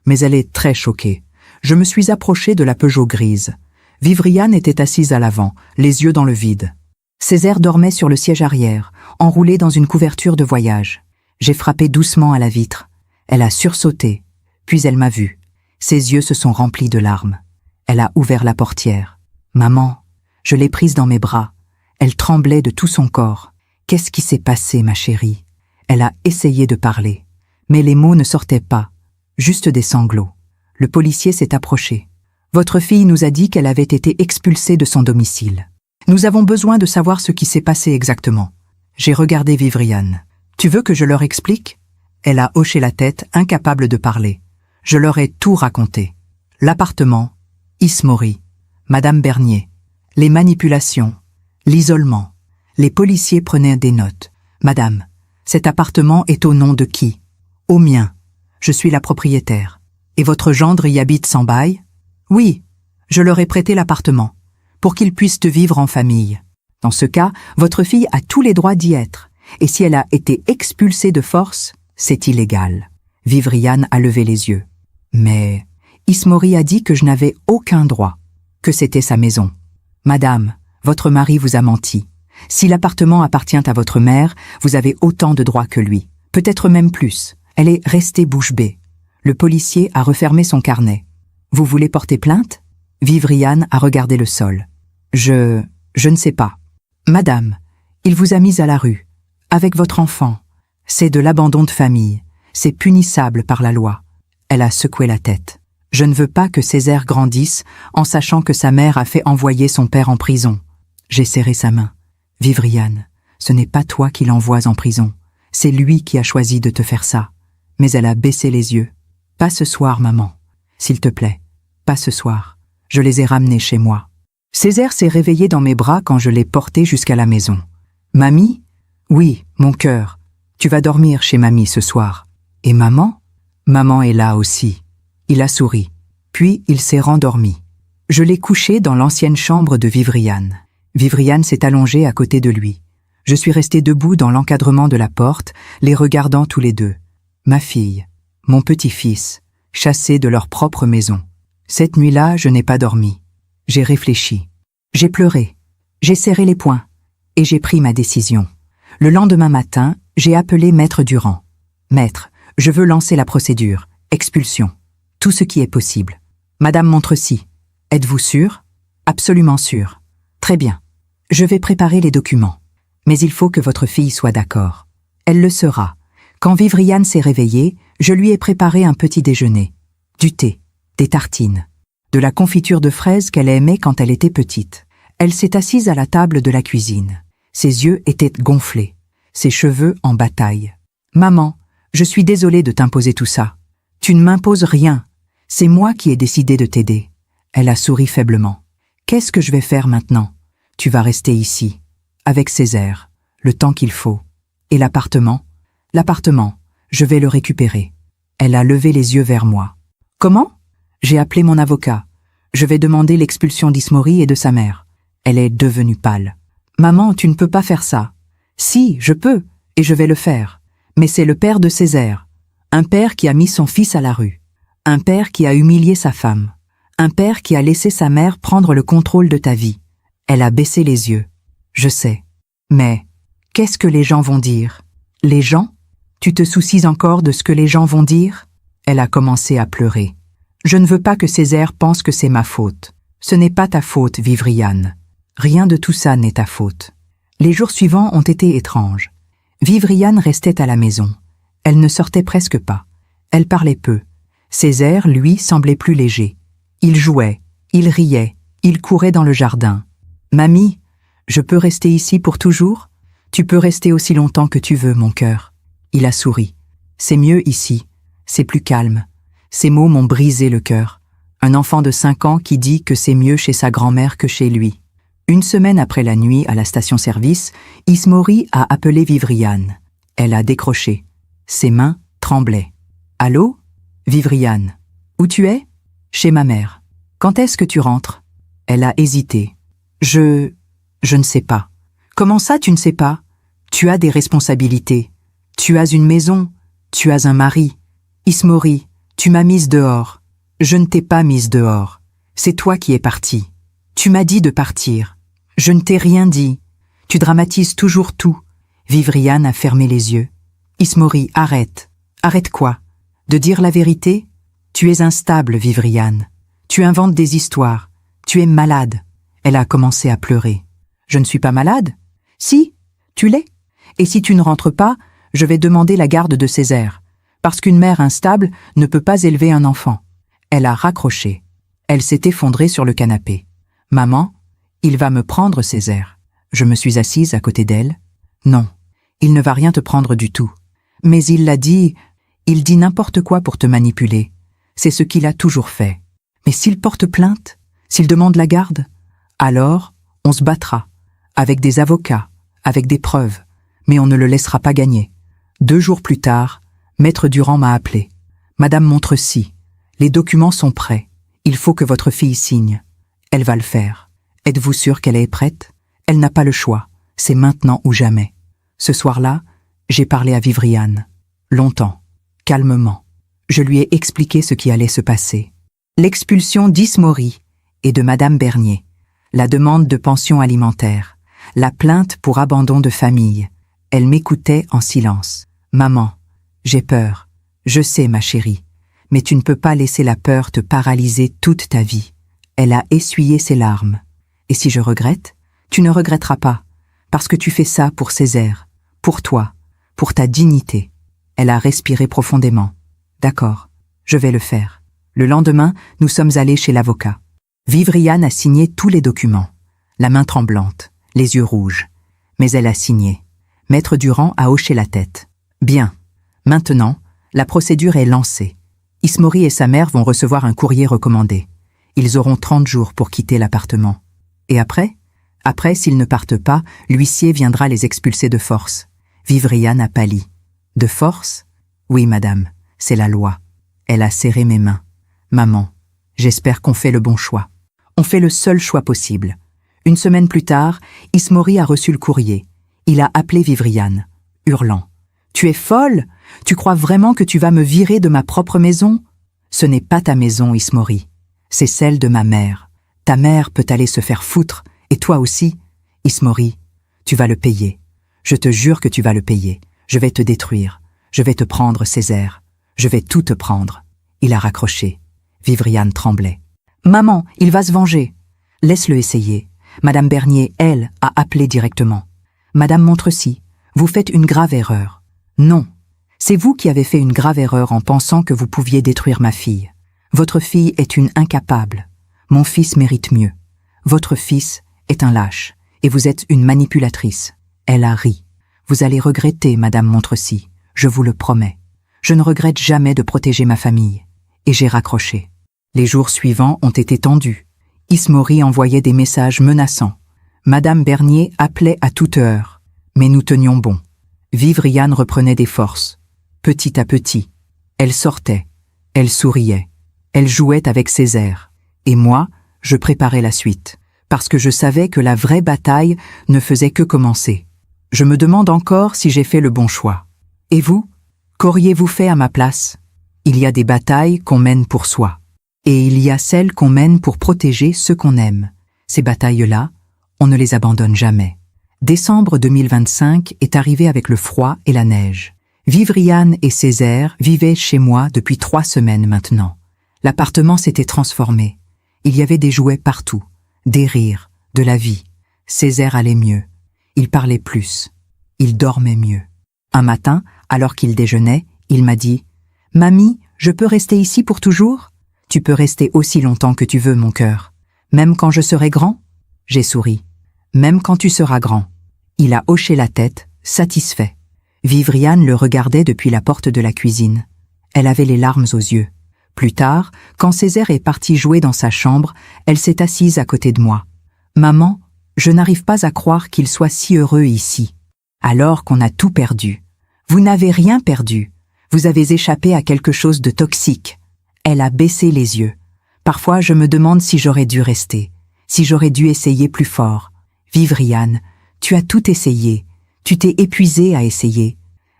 mais elle est très choquée. Je me suis approché de la Peugeot grise. Vivriane était assise à l'avant, les yeux dans le vide. Césaire dormait sur le siège arrière, enroulé dans une couverture de voyage. J'ai frappé doucement à la vitre. Elle a sursauté, puis elle m'a vu. Ses yeux se sont remplis de larmes. Elle a ouvert la portière. « Maman !» Je l'ai prise dans mes bras. Elle tremblait de tout son corps. « Qu'est-ce qui s'est passé, ma chérie ?» Elle a essayé de parler. Mais les mots ne sortaient pas, juste des sanglots. Le policier s'est approché. « Votre fille nous a dit qu'elle avait été expulsée de son domicile. Nous avons besoin de savoir ce qui s'est passé exactement. » J'ai regardé Vivriane. « Tu veux que je leur explique ?» Elle a hoché la tête, incapable de parler. Je leur ai tout raconté. L'appartement, Ismori, Madame Bernier, les manipulations, l'isolement. Les policiers prenaient des notes. « Madame, cet appartement est au nom de qui? » « Au mien. Je suis la propriétaire. Et votre gendre y habite sans bail? » « Oui, je leur ai prêté l'appartement, pour qu'ils puissent vivre en famille. Dans ce cas, votre fille a tous les droits d'y être. Et si elle a été expulsée de force, c'est illégal. » Vivriane a levé les yeux. « Mais Ismori a dit que je n'avais aucun droit, que c'était sa maison. »« Madame, votre mari vous a menti. Si l'appartement appartient à votre mère, vous avez autant de droits que lui, peut-être même plus. » Elle est restée bouche bée. Le policier a refermé son carnet. « Vous voulez porter plainte ?» Vivriane a regardé le sol. « Je ne sais pas. »« Madame, il vous a mise à la rue, avec votre enfant. C'est de l'abandon de famille. C'est punissable par la loi. » Elle a secoué la tête. « Je ne veux pas que Césaire grandisse en sachant que sa mère a fait envoyer son père en prison. » J'ai serré sa main. « Vivriane, ce n'est pas toi qui l'envoies en prison. C'est lui qui a choisi de te faire ça. » Mais elle a baissé les yeux. « Pas ce soir, maman. S'il te plaît, pas ce soir. Je les ai ramenés chez moi. » Césaire s'est réveillé dans mes bras quand je l'ai porté jusqu'à la maison. « Mamie? Oui, mon cœur. Tu vas dormir chez mamie ce soir. Et maman? Maman est là aussi. » Il a souri. Puis il s'est rendormi. Je l'ai couché dans l'ancienne chambre de Vivriane. Vivriane s'est allongée à côté de lui. Je suis resté debout dans l'encadrement de la porte, les regardant tous les deux. Ma fille, mon petit-fils, chassés de leur propre maison. Cette nuit-là, je n'ai pas dormi. J'ai réfléchi. J'ai pleuré. J'ai serré les poings. Et j'ai pris ma décision. Le lendemain matin, j'ai appelé Maître Durand. « Maître, je veux lancer la procédure. Expulsion. Tout ce qui est possible. Madame Montrecy, êtes-vous sûre? » « Absolument sûre. »« Très bien. Je vais préparer les documents. Mais il faut que votre fille soit d'accord. Elle le sera. » Quand Vivriane s'est réveillée, je lui ai préparé un petit déjeuner. Du thé, des tartines, de la confiture de fraises qu'elle aimait quand elle était petite. Elle s'est assise à la table de la cuisine. Ses yeux étaient gonflés, ses cheveux en bataille. « Maman, je suis désolée de t'imposer tout ça. Tu ne m'imposes rien. C'est moi qui ai décidé de t'aider. » Elle a souri faiblement. « Qu'est-ce que je vais faire maintenant? Tu vas rester ici, avec Césaire, le temps qu'il faut. Et l'appartement? » « L'appartement, je vais le récupérer. » Elle a levé les yeux vers moi. « Comment? » J'ai appelé mon avocat. Je vais demander l'expulsion d'Ismori et de sa mère. Elle est devenue pâle. « Maman, tu ne peux pas faire ça. »« Si, je peux, et je vais le faire. Mais c'est le père de Césaire. Un père qui a mis son fils à la rue. Un père qui a humilié sa femme. Un père qui a laissé sa mère prendre le contrôle de ta vie. » Elle a baissé les yeux. Je sais. Mais, qu'est-ce que les gens vont dire? Les gens? Tu te soucies encore de ce que les gens vont dire? Elle a commencé à pleurer. Je ne veux pas que Césaire pense que c'est ma faute. Ce n'est pas ta faute, Vivriane. Rien de tout ça n'est ta faute. Les jours suivants ont été étranges. Vivriane restait à la maison. Elle ne sortait presque pas. Elle parlait peu. Césaire, lui, semblait plus léger. Il jouait, il riait, il courait dans le jardin. « Mamie, je peux rester ici pour toujours? Tu peux rester aussi longtemps que tu veux, mon cœur. » Il a souri. « C'est mieux ici. C'est plus calme. » Ces mots m'ont brisé le cœur. Un enfant de 5 ans qui dit que c'est mieux chez sa grand-mère que chez lui. Une semaine après la nuit à la station-service, Ismori a appelé Vivriane. Elle a décroché. Ses mains tremblaient. « Allô? Vivriane. Où tu es? Chez ma mère. Quand est-ce que tu rentres? » Elle a hésité. Je ne sais pas. Comment ça tu ne sais pas? Tu as des responsabilités. Tu as une maison. Tu as un mari. Ismori, tu m'as mise dehors. Je ne t'ai pas mise dehors. C'est toi qui es parti. Tu m'as dit de partir. Je ne t'ai rien dit. Tu dramatises toujours tout. Vivriane a fermé les yeux. Ismori, arrête. Arrête quoi? De dire la vérité? Tu es instable, Vivriane. Tu inventes des histoires. Tu es malade. Elle a commencé à pleurer. Je ne suis pas malade? Si, tu l'es. Et si tu ne rentres pas, je vais demander la garde de Césaire. Parce qu'une mère instable ne peut pas élever un enfant. Elle a raccroché. Elle s'est effondrée sur le canapé. Maman, il va me prendre Césaire. Je me suis assise à côté d'elle. Non, il ne va rien te prendre du tout. Mais il l'a dit, il dit n'importe quoi pour te manipuler. C'est ce qu'il a toujours fait. Mais s'il porte plainte, s'il demande la garde, alors on se battra, avec des avocats, avec des preuves, mais on ne le laissera pas gagner. 2 jours plus tard, Maître Durand m'a appelé. Madame Montrecy, les documents sont prêts. Il faut que votre fille signe. Elle va le faire. Êtes-vous sûre qu'elle est prête? Elle n'a pas le choix. C'est maintenant ou jamais. Ce soir-là, j'ai parlé à Vivriane. Longtemps, calmement. Je lui ai expliqué ce qui allait se passer. L'expulsion d'Ismori et de Madame Bernier. La demande de pension alimentaire. La plainte pour abandon de famille. Elle m'écoutait en silence. Maman, j'ai peur. Je sais, ma chérie. Mais tu ne peux pas laisser la peur te paralyser toute ta vie. Elle a essuyé ses larmes. Et si je regrette, tu ne regretteras pas, parce que tu fais ça pour Césaire, pour toi, pour ta dignité. Elle a respiré profondément. D'accord, je vais le faire. Le lendemain, nous sommes allés chez l'avocat. Vivriane a signé tous les documents, la main tremblante, les yeux rouges. Mais elle a signé. Maître Durand a hoché la tête. Bien. Maintenant, la procédure est lancée. Ismori et sa mère vont recevoir un courrier recommandé. Ils auront 30 jours pour quitter l'appartement. Et après? Après, s'ils ne partent pas, l'huissier viendra les expulser de force. Vivriane a pâli. De force? Oui, madame, c'est la loi. Elle a serré mes mains. Maman, j'espère qu'on fait le bon choix. On fait le seul choix possible. Une semaine plus tard, Ismori a reçu le courrier. Il a appelé Vivriane, hurlant. « Tu es folle? Tu crois vraiment que tu vas me virer de ma propre maison? Ce n'est pas ta maison, Ismori. C'est celle de ma mère. Ta mère peut aller se faire foutre, et toi aussi. Ismori, tu vas le payer. Je te jure que tu vas le payer. Je vais te détruire. Je vais te prendre, Césaire. Je vais tout te prendre. » Il a raccroché. Vivriane tremblait. « Maman, il va se venger. » « Laisse-le essayer. Madame Bernier, elle, a appelé directement. « Madame Montrecy, vous faites une grave erreur. » « Non, c'est vous qui avez fait une grave erreur en pensant que vous pouviez détruire ma fille. Votre fille est une incapable. Mon fils mérite mieux. Votre fils est un lâche, et vous êtes une manipulatrice. » Elle a ri. « Vous allez regretter, Madame Montrecy, je vous le promets. Je ne regrette jamais de protéger ma famille. » Et j'ai raccroché. Les jours suivants ont été tendus. Ismori envoyait des messages menaçants. Madame Bernier appelait à toute heure. Mais nous tenions bon. Vivriane reprenait des forces. Petit à petit. Elle sortait. Elle souriait. Elle jouait avec Césaire. Et moi, je préparais la suite. Parce que je savais que la vraie bataille ne faisait que commencer. Je me demande encore si j'ai fait le bon choix. Et vous? Qu'auriez-vous fait à ma place? Il y a des batailles qu'on mène pour soi. Et il y a celles qu'on mène pour protéger ceux qu'on aime. Ces batailles-là, on ne les abandonne jamais. Décembre 2025 est arrivé avec le froid et la neige. Vivriane et Césaire vivaient chez moi depuis 3 semaines maintenant. L'appartement s'était transformé. Il y avait des jouets partout, des rires, de la vie. Césaire allait mieux. Il parlait plus. Il dormait mieux. Un matin, alors qu'il déjeunait, il m'a dit « Mamie, je peux rester ici pour toujours ? Tu peux rester aussi longtemps que tu veux, mon cœur. Même quand je serai grand ?» J'ai souri. « Même quand tu seras grand. » Il a hoché la tête, satisfait. Vivriane le regardait depuis la porte de la cuisine. Elle avait les larmes aux yeux. Plus tard, quand Césaire est parti jouer dans sa chambre, elle s'est assise à côté de moi. « Maman, je n'arrive pas à croire qu'il soit si heureux ici. Alors qu'on a tout perdu. Vous n'avez rien perdu. Vous avez échappé à quelque chose de toxique. » Elle a baissé les yeux. Parfois, je me demande si j'aurais dû rester, si j'aurais dû essayer plus fort. Vivriane, tu as tout essayé. Tu t'es épuisée à essayer.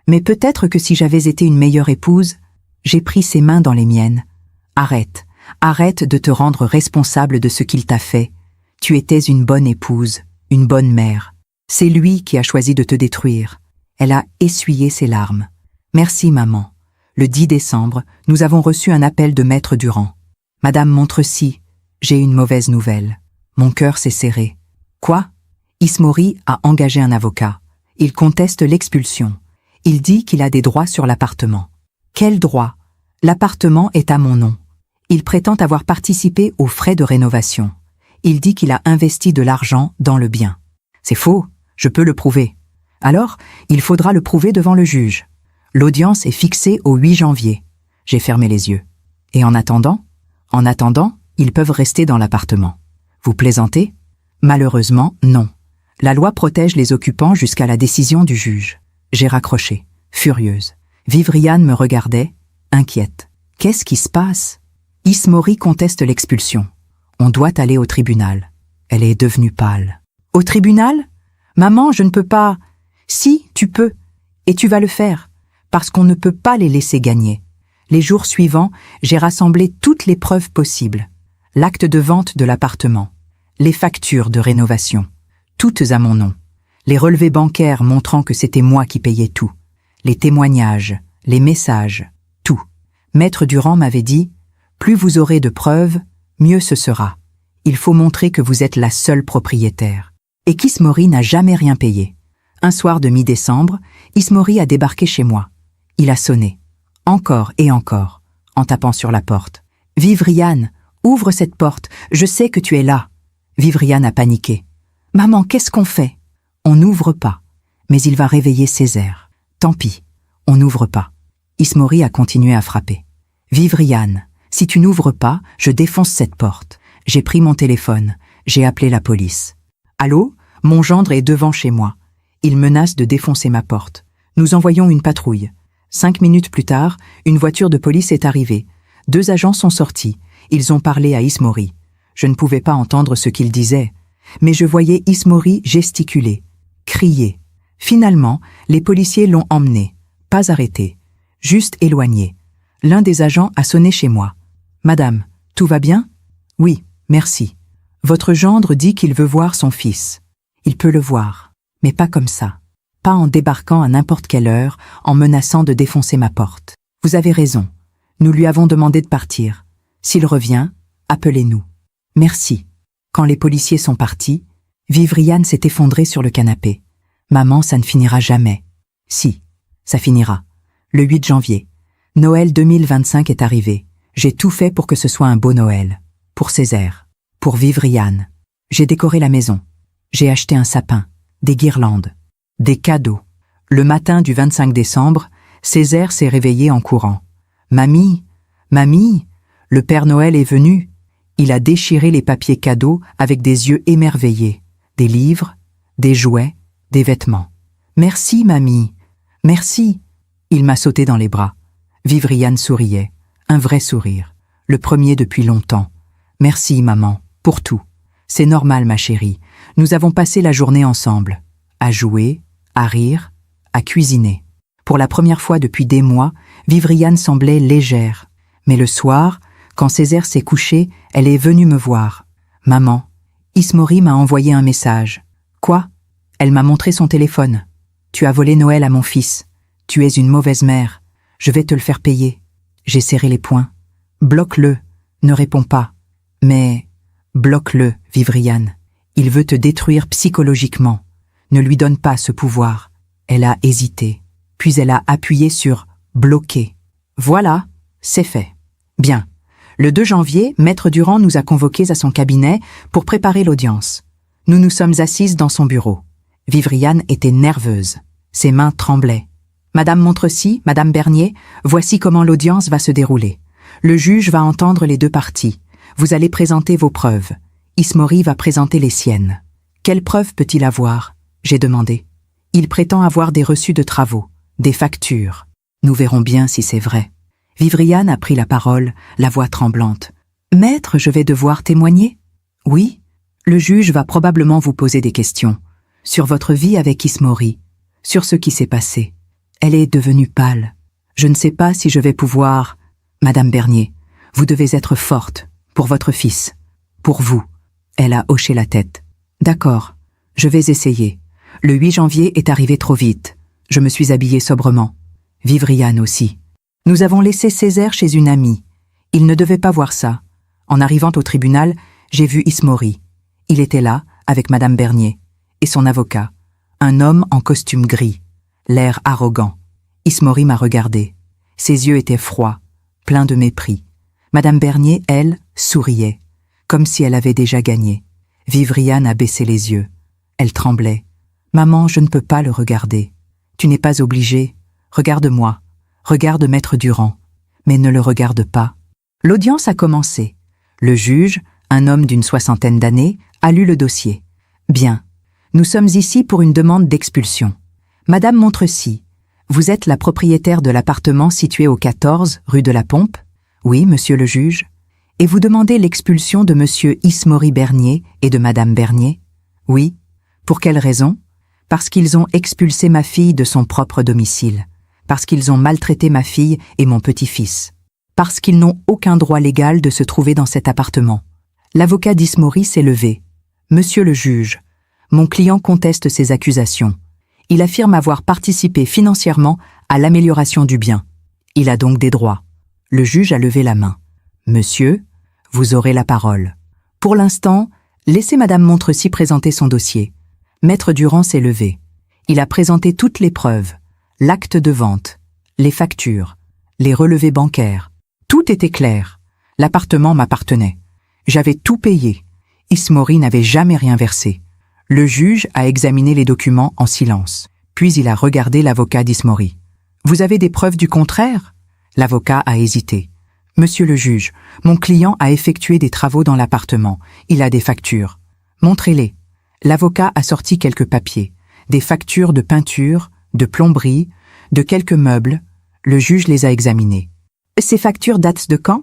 Mais peut-être que si j'avais été une meilleure épouse, j'ai pris ses mains dans les miennes. Arrête, arrête de te rendre responsable de ce qu'il t'a fait. Tu étais une bonne épouse, une bonne mère. C'est lui qui a choisi de te détruire. Elle a essuyé ses larmes. Merci, maman. Le 10 décembre, nous avons reçu un appel de Maître Durand. Madame Montrecy, j'ai une mauvaise nouvelle. Mon cœur s'est serré. Quoi? Ismori a engagé un avocat. Il conteste l'expulsion. Il dit qu'il a des droits sur l'appartement. Quels droits? L'appartement est à mon nom. Il prétend avoir participé aux frais de rénovation. Il dit qu'il a investi de l'argent dans le bien. C'est faux, je peux le prouver. Alors, il faudra le prouver devant le juge. L'audience est fixée au 8 janvier. J'ai fermé les yeux. Et en attendant, ils peuvent rester dans l'appartement. Vous plaisantez? Malheureusement, non. La loi protège les occupants jusqu'à la décision du juge. J'ai raccroché, furieuse. Vivriane me regardait, inquiète. Qu'est-ce qui se passe? Ismori conteste l'expulsion. On doit aller au tribunal. Elle est devenue pâle. Au tribunal? Maman, je ne peux pas. Si, tu peux. Et tu vas le faire. Parce qu'on ne peut pas les laisser gagner. Les jours suivants, j'ai rassemblé toutes les preuves possibles. L'acte de vente de l'appartement, les factures de rénovation, toutes à mon nom, les relevés bancaires montrant que c'était moi qui payais tout, les témoignages, les messages, tout. Maître Durand m'avait dit « Plus vous aurez de preuves, mieux ce sera. Il faut montrer que vous êtes la seule propriétaire. » Et qu'Ismori n'a jamais rien payé. Un soir de mi-décembre, Ismori a débarqué chez moi. Il a sonné, encore et encore, en tapant sur la porte. « Vivriane, ouvre cette porte, je sais que tu es là. » Vivriane a paniqué. « Maman, qu'est-ce qu'on fait ?» On n'ouvre pas, mais il va réveiller Césaire. Tant pis, on n'ouvre pas. Ismori a continué à frapper. « Vivriane, si tu n'ouvres pas, je défonce cette porte. » J'ai pris mon téléphone, j'ai appelé la police. « Allô, mon gendre est devant chez moi. Il menace de défoncer ma porte. Nous envoyons une patrouille. » 5 minutes plus tard, une voiture de police est arrivée. 2 agents sont sortis. Ils ont parlé à Ismori. Je ne pouvais pas entendre ce qu'il disait, mais je voyais Ismori gesticuler, crier. Finalement, les policiers l'ont emmené, pas arrêté, juste éloigné. L'un des agents a sonné chez moi. « Madame, tout va bien ?»« Oui, merci. Votre gendre dit qu'il veut voir son fils. Il peut le voir, mais pas comme ça. Pas en débarquant à n'importe quelle heure, en menaçant de défoncer ma porte. Vous avez raison. Nous lui avons demandé de partir. S'il revient, appelez-nous. Merci. » Quand les policiers sont partis, Vivriane s'est effondrée sur le canapé. « Maman, ça ne finira jamais. » « Si, ça finira. Le 8 janvier. Noël 2025 est arrivé. J'ai tout fait pour que ce soit un beau Noël. Pour Césaire. Pour Vivriane. J'ai décoré la maison. J'ai acheté un sapin, des guirlandes. Des cadeaux. Le matin du 25 décembre, Césaire s'est réveillé en courant. « Mamie, mamie, le Père Noël est venu. » Il a déchiré les papiers cadeaux avec des yeux émerveillés. Des livres, des jouets, des vêtements. « Merci, mamie. Merci. » Il m'a sauté dans les bras. Vivriane souriait. Un vrai sourire. Le premier depuis longtemps. « Merci, maman, pour tout. C'est normal, ma chérie. Nous avons passé la journée ensemble. À jouer, à rire, à cuisiner. Pour la première fois depuis des mois, Vivriane semblait légère. Mais le soir, quand Césaire s'est couché, elle est venue me voir. « Maman, Ismori m'a envoyé un message. »« Quoi ?» Elle m'a montré son téléphone. Tu as volé Noël à mon fils. Tu es une mauvaise mère. Je vais te le faire payer. J'ai serré les poings. Bloque-le. Ne réponds pas. Mais bloque-le, Vivrian. Il veut te détruire psychologiquement. Ne lui donne pas ce pouvoir. Elle a hésité. Puis elle a appuyé sur « bloquer ». Voilà, c'est fait. Bien. Le 2 janvier, Maître Durand nous a convoqués à son cabinet pour préparer l'audience. Nous nous sommes assises dans son bureau. Vivrian était nerveuse. Ses mains tremblaient. « Madame Montrecy, Madame Bernier, voici comment l'audience va se dérouler. Le juge va entendre les 2 parties. Vous allez présenter vos preuves. Ismori va présenter les siennes. Quelles preuves peut-il avoir ? J'ai demandé. Il prétend avoir des reçus de travaux, des factures. Nous verrons bien si c'est vrai. Vivrian a pris la parole, la voix tremblante. « Maître, je vais devoir témoigner ? » « Oui. Le juge va probablement vous poser des questions. Sur votre vie avec Ismori. Sur ce qui s'est passé. Elle est devenue pâle. Je ne sais pas si je vais pouvoir... Madame Bernier, vous devez être forte. Pour votre fils. Pour vous. » Elle a hoché la tête. « D'accord. Je vais essayer. Le 8 janvier est arrivé trop vite. Je me suis habillée sobrement. Vivrian aussi. Nous avons laissé Césaire chez une amie. Il ne devait pas voir ça. En arrivant au tribunal, j'ai vu Ismori. Il était là, avec Madame Bernier, et son avocat, un homme en costume gris, l'air arrogant. Ismori m'a regardé. Ses yeux étaient froids, pleins de mépris. Madame Bernier, elle, souriait, comme si elle avait déjà gagné. Vivrian a baissé les yeux. Elle tremblait. « Maman, je ne peux pas le regarder. Tu n'es pas obligée. Regarde-moi. Regarde Maître Durand. Mais ne le regarde pas. » L'audience a commencé. Le juge, un homme d'une 60aine d'années, a lu le dossier. « Bien. Nous sommes ici pour une demande d'expulsion. Madame Montrecy, vous êtes la propriétaire de l'appartement situé au 14 rue de la Pompe ? Oui, monsieur le juge. Et vous demandez l'expulsion de monsieur Ismori Bernier et de madame Bernier ? Oui. Pour quelle raison ? Parce qu'ils ont expulsé ma fille de son propre domicile. Parce qu'ils ont maltraité ma fille et mon petit-fils. Parce qu'ils n'ont aucun droit légal de se trouver dans cet appartement. L'avocat d'Ismori s'est levé. Monsieur le juge, mon client conteste ces accusations. Il affirme avoir participé financièrement à l'amélioration du bien. Il a donc des droits. Le juge a levé la main. Monsieur, vous aurez la parole. Pour l'instant, laissez madame Montrecy présenter son dossier. Maître Durand s'est levé. Il a présenté toutes les preuves, l'acte de vente, les factures, les relevés bancaires. Tout était clair. L'appartement m'appartenait. J'avais tout payé. Ismori n'avait jamais rien versé. Le juge a examiné les documents en silence. Puis il a regardé l'avocat d'Ismori. « Vous avez des preuves du contraire ?» L'avocat a hésité. « Monsieur le juge, mon client a effectué des travaux dans l'appartement. Il a des factures. Montrez-les. » L'avocat a sorti quelques papiers, des factures de peinture, de plomberie, de quelques meubles. Le juge les a examinées. « Ces factures datent de quand ? »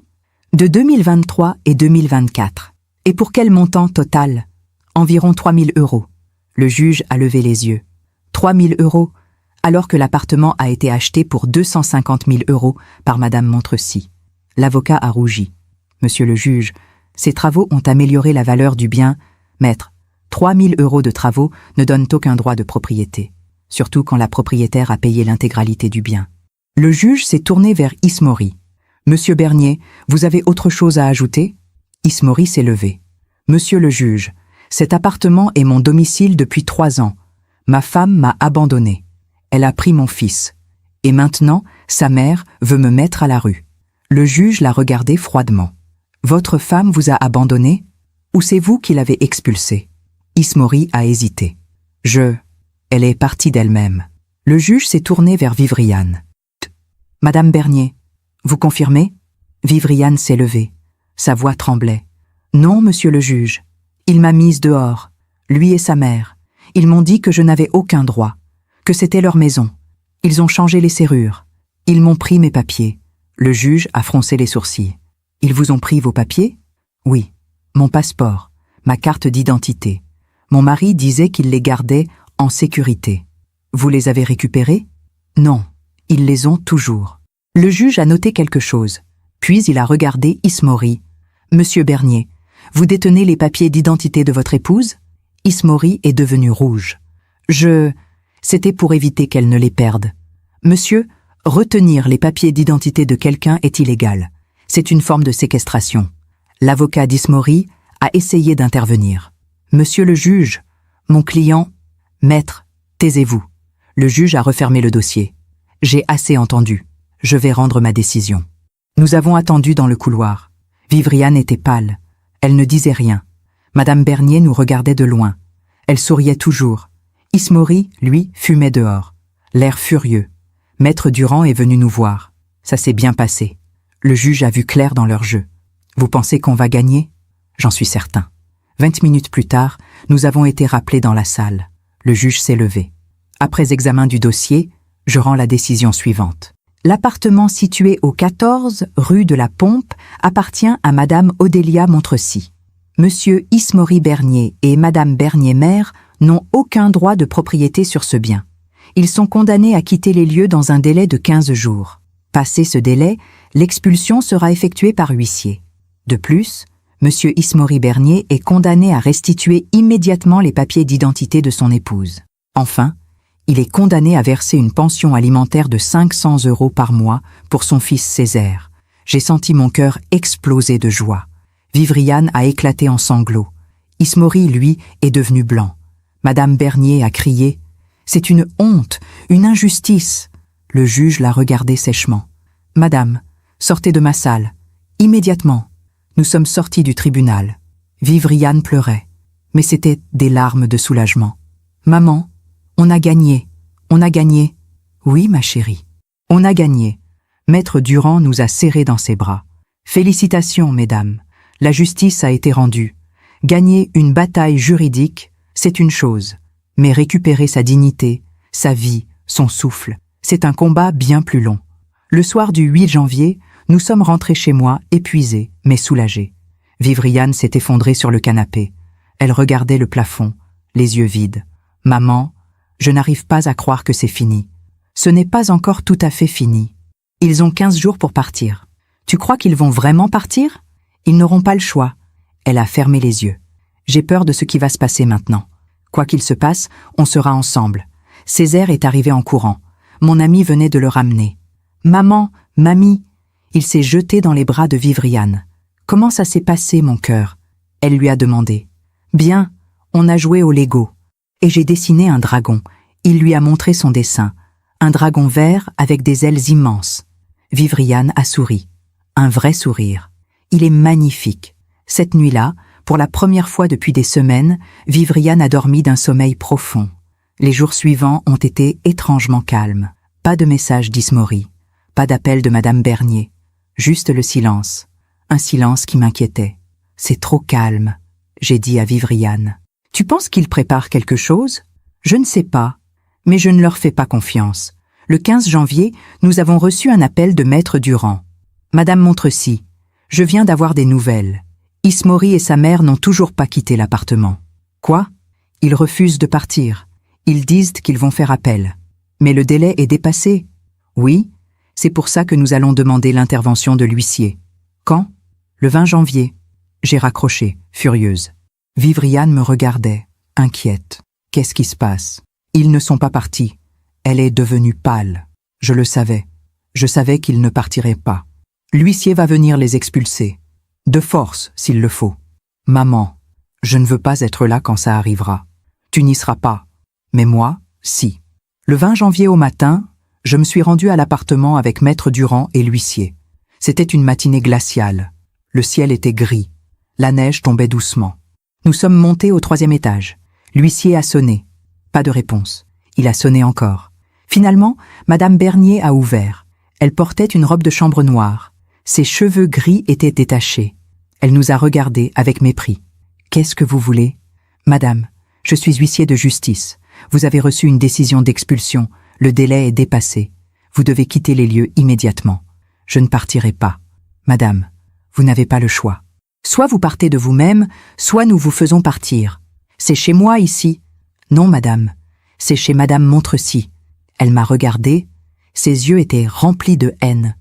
De 2023 et 2024. Et pour quel montant total ? Environ 3 000 €. Le juge a levé les yeux. 3 000 €, alors que l'appartement a été acheté pour 250 000 € par madame Montrecy. L'avocat a rougi. Monsieur le juge, ces travaux ont amélioré la valeur du bien. Maître, 3 000 € de travaux ne donnent aucun droit de propriété, surtout quand la propriétaire a payé l'intégralité du bien. Le juge s'est tourné vers Ismori. Monsieur Bernier, vous avez autre chose à ajouter ? Ismori s'est levé. Monsieur le juge, cet appartement est mon domicile depuis 3 ans. Ma femme m'a abandonné. Elle a pris mon fils. Et maintenant, sa mère veut me mettre à la rue. Le juge l'a regardé froidement. Votre femme vous a abandonné ? Ou c'est vous qui l'avez expulsée ? Ismori a hésité. Elle est partie d'elle-même. Le juge s'est tourné vers Vivrian. Madame Bernier, vous confirmez ? Vivrian s'est levé. Sa voix tremblait. Non, monsieur le juge. Il m'a mise dehors, lui et sa mère. Ils m'ont dit que je n'avais aucun droit, que c'était leur maison. Ils ont changé les serrures. Ils m'ont pris mes papiers. Le juge a froncé les sourcils. Ils vous ont pris vos papiers ? Oui. Mon passeport, ma carte d'identité. Mon mari disait qu'il les gardait en sécurité. Vous les avez récupérés ? Non. Ils les ont toujours. Le juge a noté quelque chose. Puis il a regardé Ismori. Monsieur Bernier, vous détenez les papiers d'identité de votre épouse ? Ismori est devenu rouge. C'était pour éviter qu'elle ne les perde. Monsieur, retenir les papiers d'identité de quelqu'un est illégal. C'est une forme de séquestration. L'avocat d'Ismori a essayé d'intervenir. Monsieur le juge, mon client... Maître, taisez-vous. Le juge a refermé le dossier. J'ai assez entendu. Je vais rendre ma décision. Nous avons attendu dans le couloir. Vivriane était pâle. Elle ne disait rien. Madame Bernier nous regardait de loin. Elle souriait toujours. Ismori, lui, fumait dehors. L'air furieux. Maître Durand est venu nous voir. Ça s'est bien passé. Le juge a vu clair dans leur jeu. Vous pensez qu'on va gagner? J'en suis certain. 20 minutes plus tard, nous avons été rappelés dans la salle. Le juge s'est levé. Après examen du dossier, je rends la décision suivante. L'appartement situé au 14 rue de la Pompe appartient à Madame Odélia Montrecy. Monsieur Ismori Bernier et Madame Bernier-Mère n'ont aucun droit de propriété sur ce bien. Ils sont condamnés à quitter les lieux dans un délai de 15 jours. Passé ce délai, l'expulsion sera effectuée par huissier. De plus, Monsieur Ismori Bernier est condamné à restituer immédiatement les papiers d'identité de son épouse. Enfin, il est condamné à verser une pension alimentaire de 500 € par mois pour son fils Césaire. J'ai senti mon cœur exploser de joie. Vivriane a éclaté en sanglots. Ismori, lui, est devenu blanc. Madame Bernier a crié « C'est une honte, une injustice !» Le juge l'a regardé sèchement. « Madame, sortez de ma salle, immédiatement !» Nous sommes sortis du tribunal. Vivriane pleurait, mais c'était des larmes de soulagement. « Maman, on a gagné, on a gagné. »« Oui, ma chérie, on a gagné. » Maître Durand nous a serrés dans ses bras. « Félicitations, mesdames, la justice a été rendue. Gagner une bataille juridique, c'est une chose, mais récupérer sa dignité, sa vie, son souffle, c'est un combat bien plus long. » Le soir du 8 janvier, nous sommes rentrés chez moi, épuisés, mais soulagés. Vivriane s'est effondrée sur le canapé. Elle regardait le plafond, les yeux vides. « Maman, je n'arrive pas à croire que c'est fini. Ce n'est pas encore tout à fait fini. Ils ont 15 jours pour partir. Tu crois qu'ils vont vraiment partir? Ils n'auront pas le choix. » Elle a fermé les yeux. J'ai peur de ce qui va se passer maintenant. Quoi qu'il se passe, on sera ensemble. Césaire est arrivé en courant. Mon ami venait de le ramener. « Maman, mamie !» Il s'est jeté dans les bras de Vivriane. « Comment ça s'est passé, mon cœur ?» Elle lui a demandé. « Bien, on a joué au Lego. Et j'ai dessiné un dragon. » Il lui a montré son dessin. Un dragon vert avec des ailes immenses. Vivriane a souri. Un vrai sourire. Il est magnifique. Cette nuit-là, pour la première fois depuis des semaines, Vivriane a dormi d'un sommeil profond. Les jours suivants ont été étrangement calmes. Pas de message d'Ismori. Pas d'appel de Madame Bernier. Juste le silence. Un silence qui m'inquiétait. « C'est trop calme », j'ai dit à Vivriane. « Tu penses qu'ils préparent quelque chose ? Je ne sais pas. Mais je ne leur fais pas confiance. Le 15 janvier, nous avons reçu un appel de Maître Durand. « Madame Montrecy, je viens d'avoir des nouvelles. Ismori et sa mère n'ont toujours pas quitté l'appartement. »« Quoi ? Ils refusent de partir. Ils disent qu'ils vont faire appel. Mais le délai est dépassé. »« Oui, c'est pour ça que nous allons demander l'intervention de l'huissier. »« Quand ? » ?»« Le 20 janvier. » J'ai raccroché, furieuse. Vivriane me regardait, inquiète. « Qu'est-ce qui se passe ? » Ils ne sont pas partis. Elle est devenue pâle. Je le savais. Je savais qu'ils ne partiraient pas. L'huissier va venir les expulser. De force, s'il le faut. Maman, je ne veux pas être là quand ça arrivera. Tu n'y seras pas. Mais moi, si. Le 20 janvier au matin, je me suis rendu à l'appartement avec Maître Durand et l'huissier. C'était une matinée glaciale. Le ciel était gris. La neige tombait doucement. Nous sommes montés au 3e étage. L'huissier a sonné. Pas de réponse. Il a sonné encore. Finalement, Madame Bernier a ouvert. Elle portait une robe de chambre noire. Ses cheveux gris étaient détachés. Elle nous a regardés avec mépris. « Qu'est-ce que vous voulez ? » ?»« Madame, je suis huissier de justice. Vous avez reçu une décision d'expulsion. Le délai est dépassé. Vous devez quitter les lieux immédiatement. Je ne partirai pas. Madame, vous n'avez pas le choix. Soit vous partez de vous-même, soit nous vous faisons partir. C'est chez moi ici. Non, madame, c'est chez Madame Montrecy. Elle m'a regardée. Ses yeux étaient remplis de haine.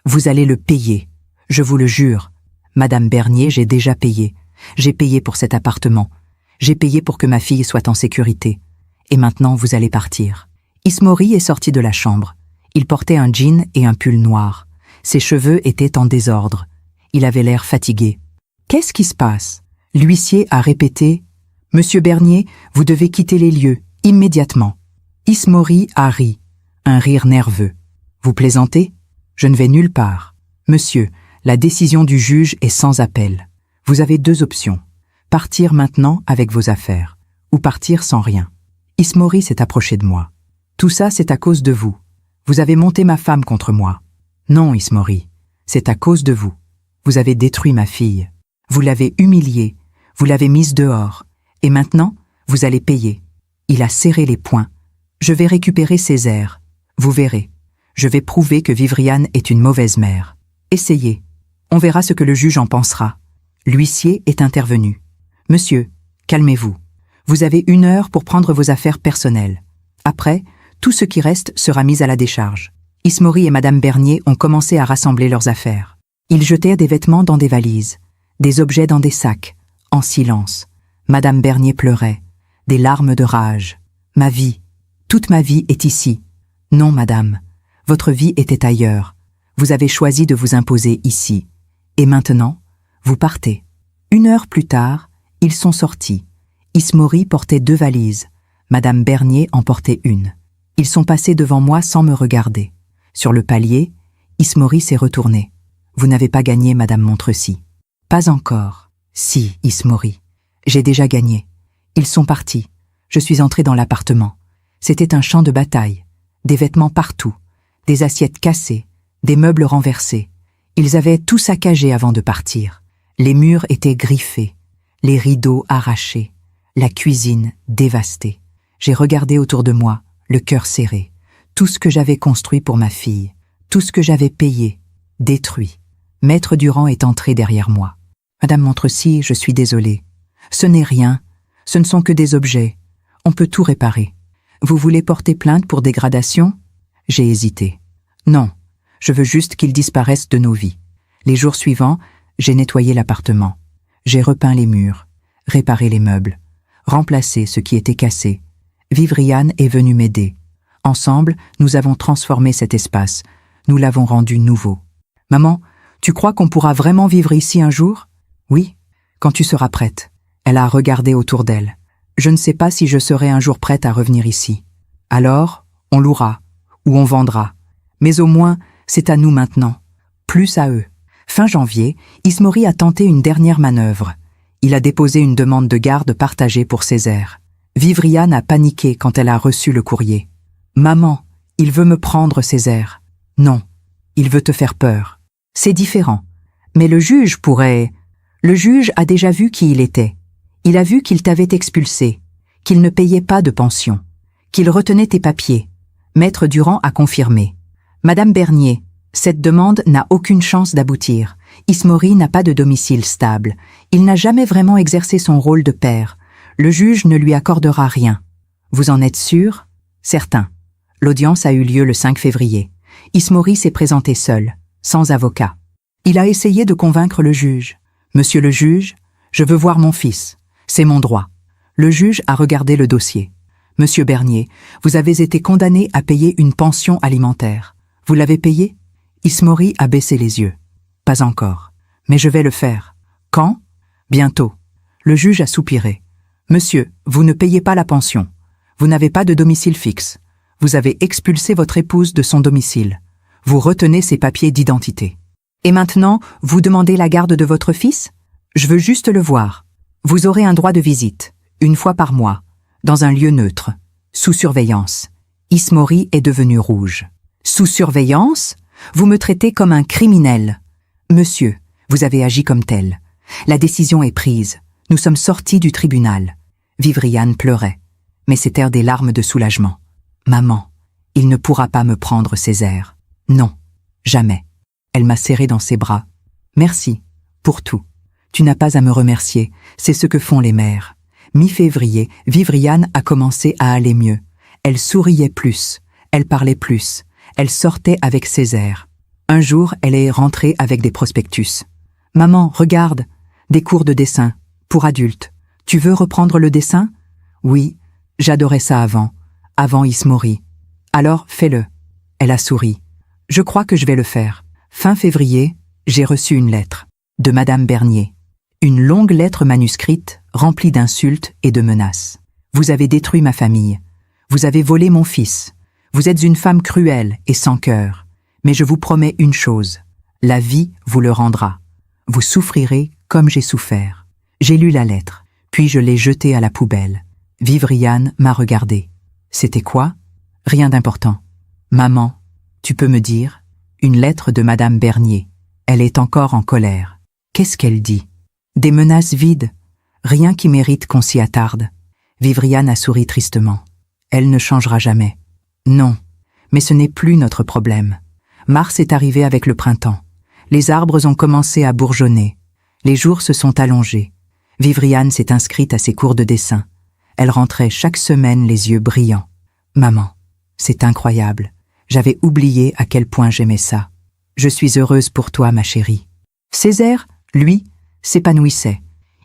Vous allez le payer. Je vous le jure. Madame Bernier, j'ai déjà payé. J'ai payé pour cet appartement. J'ai payé pour que ma fille soit en sécurité. Et maintenant, vous allez partir. Ismori est sorti de la chambre. Il portait un jean et un pull noir. Ses cheveux étaient en désordre. Il avait l'air fatigué. Qu'est-ce qui se passe? L'huissier a répété « Monsieur Bernier, vous devez quitter les lieux, immédiatement. » Ismori a ri, un rire nerveux. « Vous plaisantez? Je ne vais nulle part. Monsieur, la décision du juge est sans appel. Vous avez deux options. Partir maintenant avec vos affaires, ou partir sans rien. » Ismori s'est approché de moi. « Tout ça, c'est à cause de vous. Vous avez monté ma femme contre moi. » « Non, Ismori, c'est à cause de vous. Vous avez détruit ma fille. Vous l'avez humiliée, vous l'avez mise dehors. Et maintenant, vous allez payer. » Il a serré les poings. « Je vais récupérer Césaire. Vous verrez. Je vais prouver que Vivriane est une mauvaise mère. Essayez. On verra ce que le juge en pensera. » L'huissier est intervenu. « Monsieur, calmez-vous. Vous avez 1 heure pour prendre vos affaires personnelles. Après, tout ce qui reste sera mis à la décharge. » Ismori et Madame Bernier ont commencé à rassembler leurs affaires. Ils jetèrent des vêtements dans des valises, des objets dans des sacs, en silence. Madame Bernier pleurait, des larmes de rage. « Ma vie, toute ma vie est ici. » « Non, madame, votre vie était ailleurs. Vous avez choisi de vous imposer ici. Et maintenant, vous partez. » 1 heure plus tard, ils sont sortis. Ismori portait 2 valises. Madame Bernier en portait 1. Ils sont passés devant moi sans me regarder. Sur le palier, Ismori s'est retourné. « Vous n'avez pas gagné, Madame Montrecy. »« Pas encore. »« Si, Ismori. J'ai déjà gagné. Ils sont partis. Je suis entré dans l'appartement. C'était un champ de bataille. Des vêtements partout, des assiettes cassées, des meubles renversés. Ils avaient tout saccagé avant de partir. Les murs étaient griffés, les rideaux arrachés, la cuisine dévastée. J'ai regardé autour de moi, le cœur serré. Tout ce que j'avais construit pour ma fille, tout ce que j'avais payé, détruit. Maître Durand est entré derrière moi. « Madame Montrecy, je suis désolée. Ce n'est rien, ce ne sont que des objets. On peut tout réparer. Vous voulez porter plainte pour dégradation ? » J'ai hésité. « Non, je veux juste qu'ils disparaissent de nos vies. » Les jours suivants, j'ai nettoyé l'appartement. J'ai repeint les murs, réparé les meubles, remplacé ce qui était cassé. Vivriane est venue m'aider. Ensemble, nous avons transformé cet espace. Nous l'avons rendu nouveau. « Maman, tu crois qu'on pourra vraiment vivre ici un jour ? » « Oui, quand tu seras prête. » Elle a regardé autour d'elle. « Je ne sais pas si je serai un jour prête à revenir ici. Alors, on louera, ou on vendra. Mais au moins, c'est à nous maintenant. Plus à eux. » Fin janvier, Ismori a tenté une dernière manœuvre. Il a déposé une demande de garde partagée pour Césaire. Vivriane a paniqué quand elle a reçu le courrier. « Maman, il veut me prendre, Césaire. »« Non, il veut te faire peur. » C'est différent. Mais le juge pourrait... Le juge a déjà vu qui il était. Il a vu qu'il t'avait expulsé, qu'il ne payait pas de pension, qu'il retenait tes papiers. Maître Durand a confirmé. « Madame Bernier, cette demande n'a aucune chance d'aboutir. Ismori n'a pas de domicile stable. Il n'a jamais vraiment exercé son rôle de père. Le juge ne lui accordera rien. Vous en êtes sûr ? » Certain. L'audience a eu lieu le 5 février. Ismori s'est présenté seul, sans avocat. Il a essayé de convaincre le juge. « Monsieur le juge, je veux voir mon fils. C'est mon droit. » Le juge a regardé le dossier. « Monsieur Bernier, vous avez été condamné à payer une pension alimentaire. Vous l'avez payé ?» Ismori a baissé les yeux. « Pas encore. Mais je vais le faire. »« Quand ? » ?»« Bientôt. » Le juge a soupiré. « Monsieur, vous ne payez pas la pension. Vous n'avez pas de domicile fixe. Vous avez expulsé votre épouse de son domicile. Vous retenez ses papiers d'identité. Et maintenant, vous demandez la garde de votre fils ? Je veux juste le voir. Vous aurez un droit de visite, 1 fois par mois, dans un lieu neutre, sous surveillance. » Ismori est devenu rouge. « Sous surveillance ? Vous me traitez comme un criminel. »« Monsieur, vous avez agi comme tel. La décision est prise. Nous sommes sortis du tribunal. » Vivriane pleurait, mais c'étaient des larmes de soulagement. « Maman, il ne pourra pas me prendre Césaire. Non, jamais. » Elle m'a serré dans ses bras. « Merci, pour tout. Tu n'as pas à me remercier, c'est ce que font les mères. » Mi-février, Vivriane a commencé à aller mieux. Elle souriait plus, elle parlait plus, elle sortait avec Césaire. Un jour, elle est rentrée avec des prospectus. « Maman, regarde, des cours de dessin, pour adultes. Tu veux reprendre le dessin ? » « Oui, J'adorais ça avant Ismori. Alors, fais-le. Elle a souri. Je crois que je vais le faire. Fin février, j'ai reçu une lettre. De Madame Bernier. Une longue lettre manuscrite, remplie d'insultes et de menaces. Vous avez détruit ma famille. Vous avez volé mon fils. Vous êtes une femme cruelle et sans cœur. Mais je vous promets une chose. La vie vous le rendra. Vous souffrirez comme j'ai souffert. J'ai lu la lettre, puis je l'ai jetée à la poubelle. Vivriane m'a regardé. C'était quoi? Rien d'important. Maman, tu peux me dire? Une lettre de Madame Bernier. Elle est encore en colère. Qu'est-ce qu'elle dit? Des menaces vides. Rien qui mérite qu'on s'y attarde. Vivriane a souri tristement. Elle ne changera jamais. Non, mais ce n'est plus notre problème. Mars est arrivé avec le printemps. Les arbres ont commencé à bourgeonner. Les jours se sont allongés. Vivriane s'est inscrite à ses cours de dessin. Elle rentrait chaque semaine les yeux brillants. Maman, c'est incroyable. J'avais oublié à quel point j'aimais ça. Je suis heureuse pour toi, ma chérie. Césaire, lui, s'épanouissait.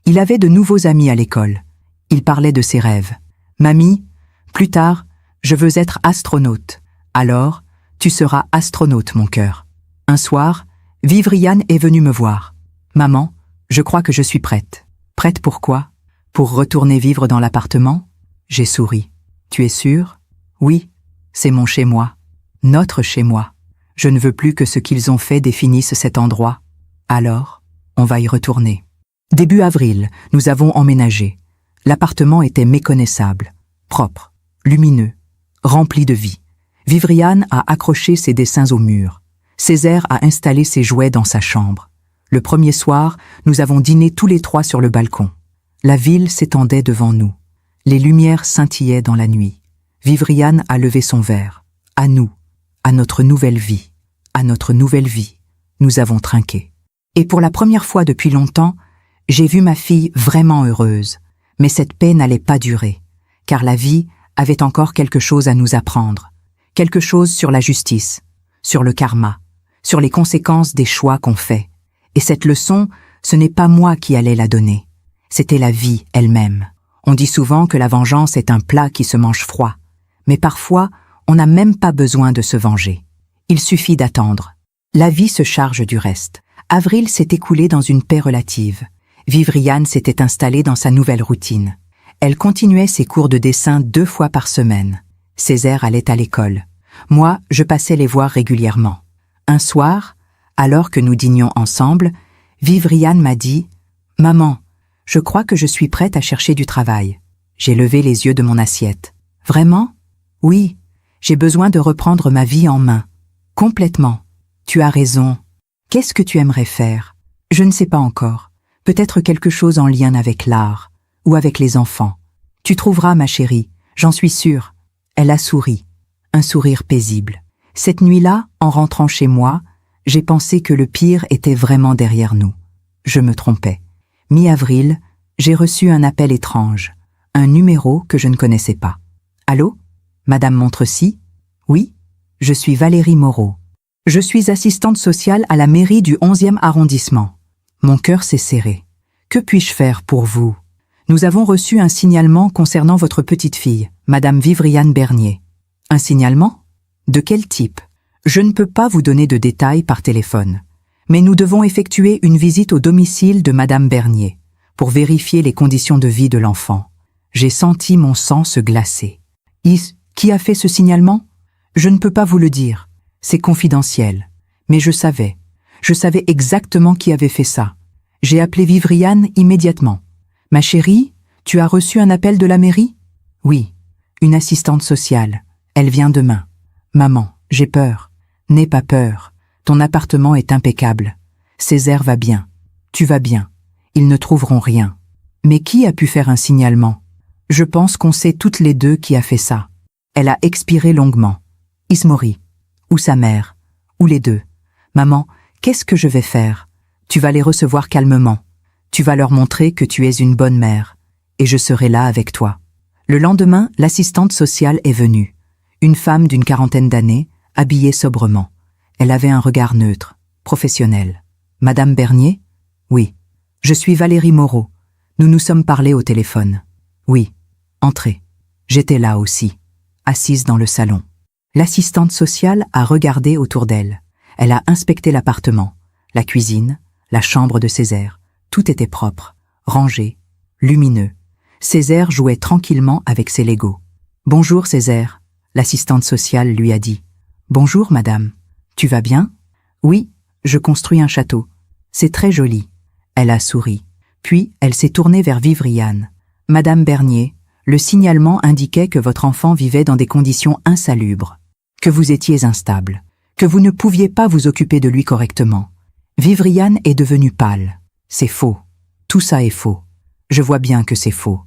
Il avait de nouveaux amis à l'école. Il parlait de ses rêves. Mamie, plus tard, je veux être astronaute. Alors, tu seras astronaute, mon cœur. Un soir, Vivriane est venue me voir. Maman, je crois que je suis prête. Prête pour quoi? Pour retourner vivre dans l'appartement? J'ai souri. Tu es sûre? Oui, c'est mon chez-moi. Notre chez-moi. Je ne veux plus que ce qu'ils ont fait définisse cet endroit. Alors, on va y retourner. Début avril, nous avons emménagé. L'appartement était méconnaissable, propre, lumineux, rempli de vie. Vivriane a accroché ses dessins au mur. Césaire a installé ses jouets dans sa chambre. Le premier soir, nous avons dîné tous les trois sur le balcon. La ville s'étendait devant nous. Les lumières scintillaient dans la nuit. Vivriane a levé son verre. À nous, à notre nouvelle vie, à notre nouvelle vie. Nous avons trinqué. Et pour la première fois depuis longtemps, j'ai vu ma fille vraiment heureuse. Mais cette paix n'allait pas durer, car la vie avait encore quelque chose à nous apprendre. Quelque chose sur la justice, sur le karma, sur les conséquences des choix qu'on fait. Et cette leçon, ce n'est pas moi qui allais la donner. C'était la vie elle-même. On dit souvent que la vengeance est un plat qui se mange froid. Mais parfois, on n'a même pas besoin de se venger. Il suffit d'attendre. La vie se charge du reste. Avril s'est écoulé dans une paix relative. Vivriane s'était installée dans sa nouvelle routine. Elle continuait ses cours de dessin 2 fois par semaine. Césaire allait à l'école. Moi, je passais les voir régulièrement. Un soir, alors que nous dînions ensemble, Vivriane m'a dit « Maman, je crois que je suis prête à chercher du travail. » J'ai levé les yeux de mon assiette. « Vraiment? Oui, j'ai besoin de reprendre ma vie en main. Complètement. Tu as raison. Qu'est-ce que tu aimerais faire? Je ne sais pas encore. Peut-être quelque chose en lien avec l'art, ou avec les enfants. Tu trouveras, ma chérie, j'en suis sûre. » Elle a souri, un sourire paisible. Cette nuit-là, en rentrant chez moi, j'ai pensé que le pire était vraiment derrière nous. Je me trompais. Mi-avril, j'ai reçu un appel étrange, un numéro que je ne connaissais pas. « Allô? Madame Montrecy? Oui, je suis Valérie Moreau. Je suis assistante sociale à la mairie du 11e arrondissement. » Mon cœur s'est serré. « Que puis-je faire pour vous? Nous avons reçu un signalement concernant votre petite fille, Madame Vivriane Bernier. » Un signalement? De quel type? Je ne peux pas vous donner de détails par téléphone. Mais nous devons effectuer une visite au domicile de Madame Bernier pour vérifier les conditions de vie de l'enfant. J'ai senti mon sang se glacer. Qui a fait ce signalement? Je ne peux pas vous le dire. C'est confidentiel. Mais je savais exactement qui avait fait ça. J'ai appelé Vivriane immédiatement. « Ma chérie, tu as reçu un appel de la mairie? » « Oui, une assistante sociale. Elle vient demain. »« Maman, j'ai peur. »« N'aie pas peur. Ton appartement est impeccable. Césaire va bien. Tu vas bien. Ils ne trouveront rien. » Mais qui a pu faire un signalement? Je pense qu'on sait toutes les deux qui a fait ça. Elle a expiré longuement. Ismori. Ou sa mère. Ou les deux. Maman, qu'est-ce que je vais faire? Tu vas les recevoir calmement. Tu vas leur montrer que tu es une bonne mère. Et je serai là avec toi. Le lendemain, l'assistante sociale est venue. Une femme d'une 40aine d'années, habillée sobrement. Elle avait un regard neutre, professionnel. « Madame Bernier? »« Oui. Je suis Valérie Moreau. Nous nous sommes parlé au téléphone. »« Oui. Entrez. » J'étais là aussi, assise dans le salon. L'assistante sociale a regardé autour d'elle. Elle a inspecté l'appartement, la cuisine, la chambre de Césaire. Tout était propre, rangé, lumineux. Césaire jouait tranquillement avec ses Legos. « Bonjour Césaire », l'assistante sociale lui a dit. « Bonjour madame, tu vas bien ?»« Oui, je construis un château. C'est très joli. » Elle a souri. Puis elle s'est tournée vers Vivriane. « Madame Bernier, le signalement indiquait que votre enfant vivait dans des conditions insalubres, que vous étiez instable, que vous ne pouviez pas vous occuper de lui correctement. » Vivriane est devenue pâle. « C'est faux. Tout ça est faux. Je vois bien que c'est faux.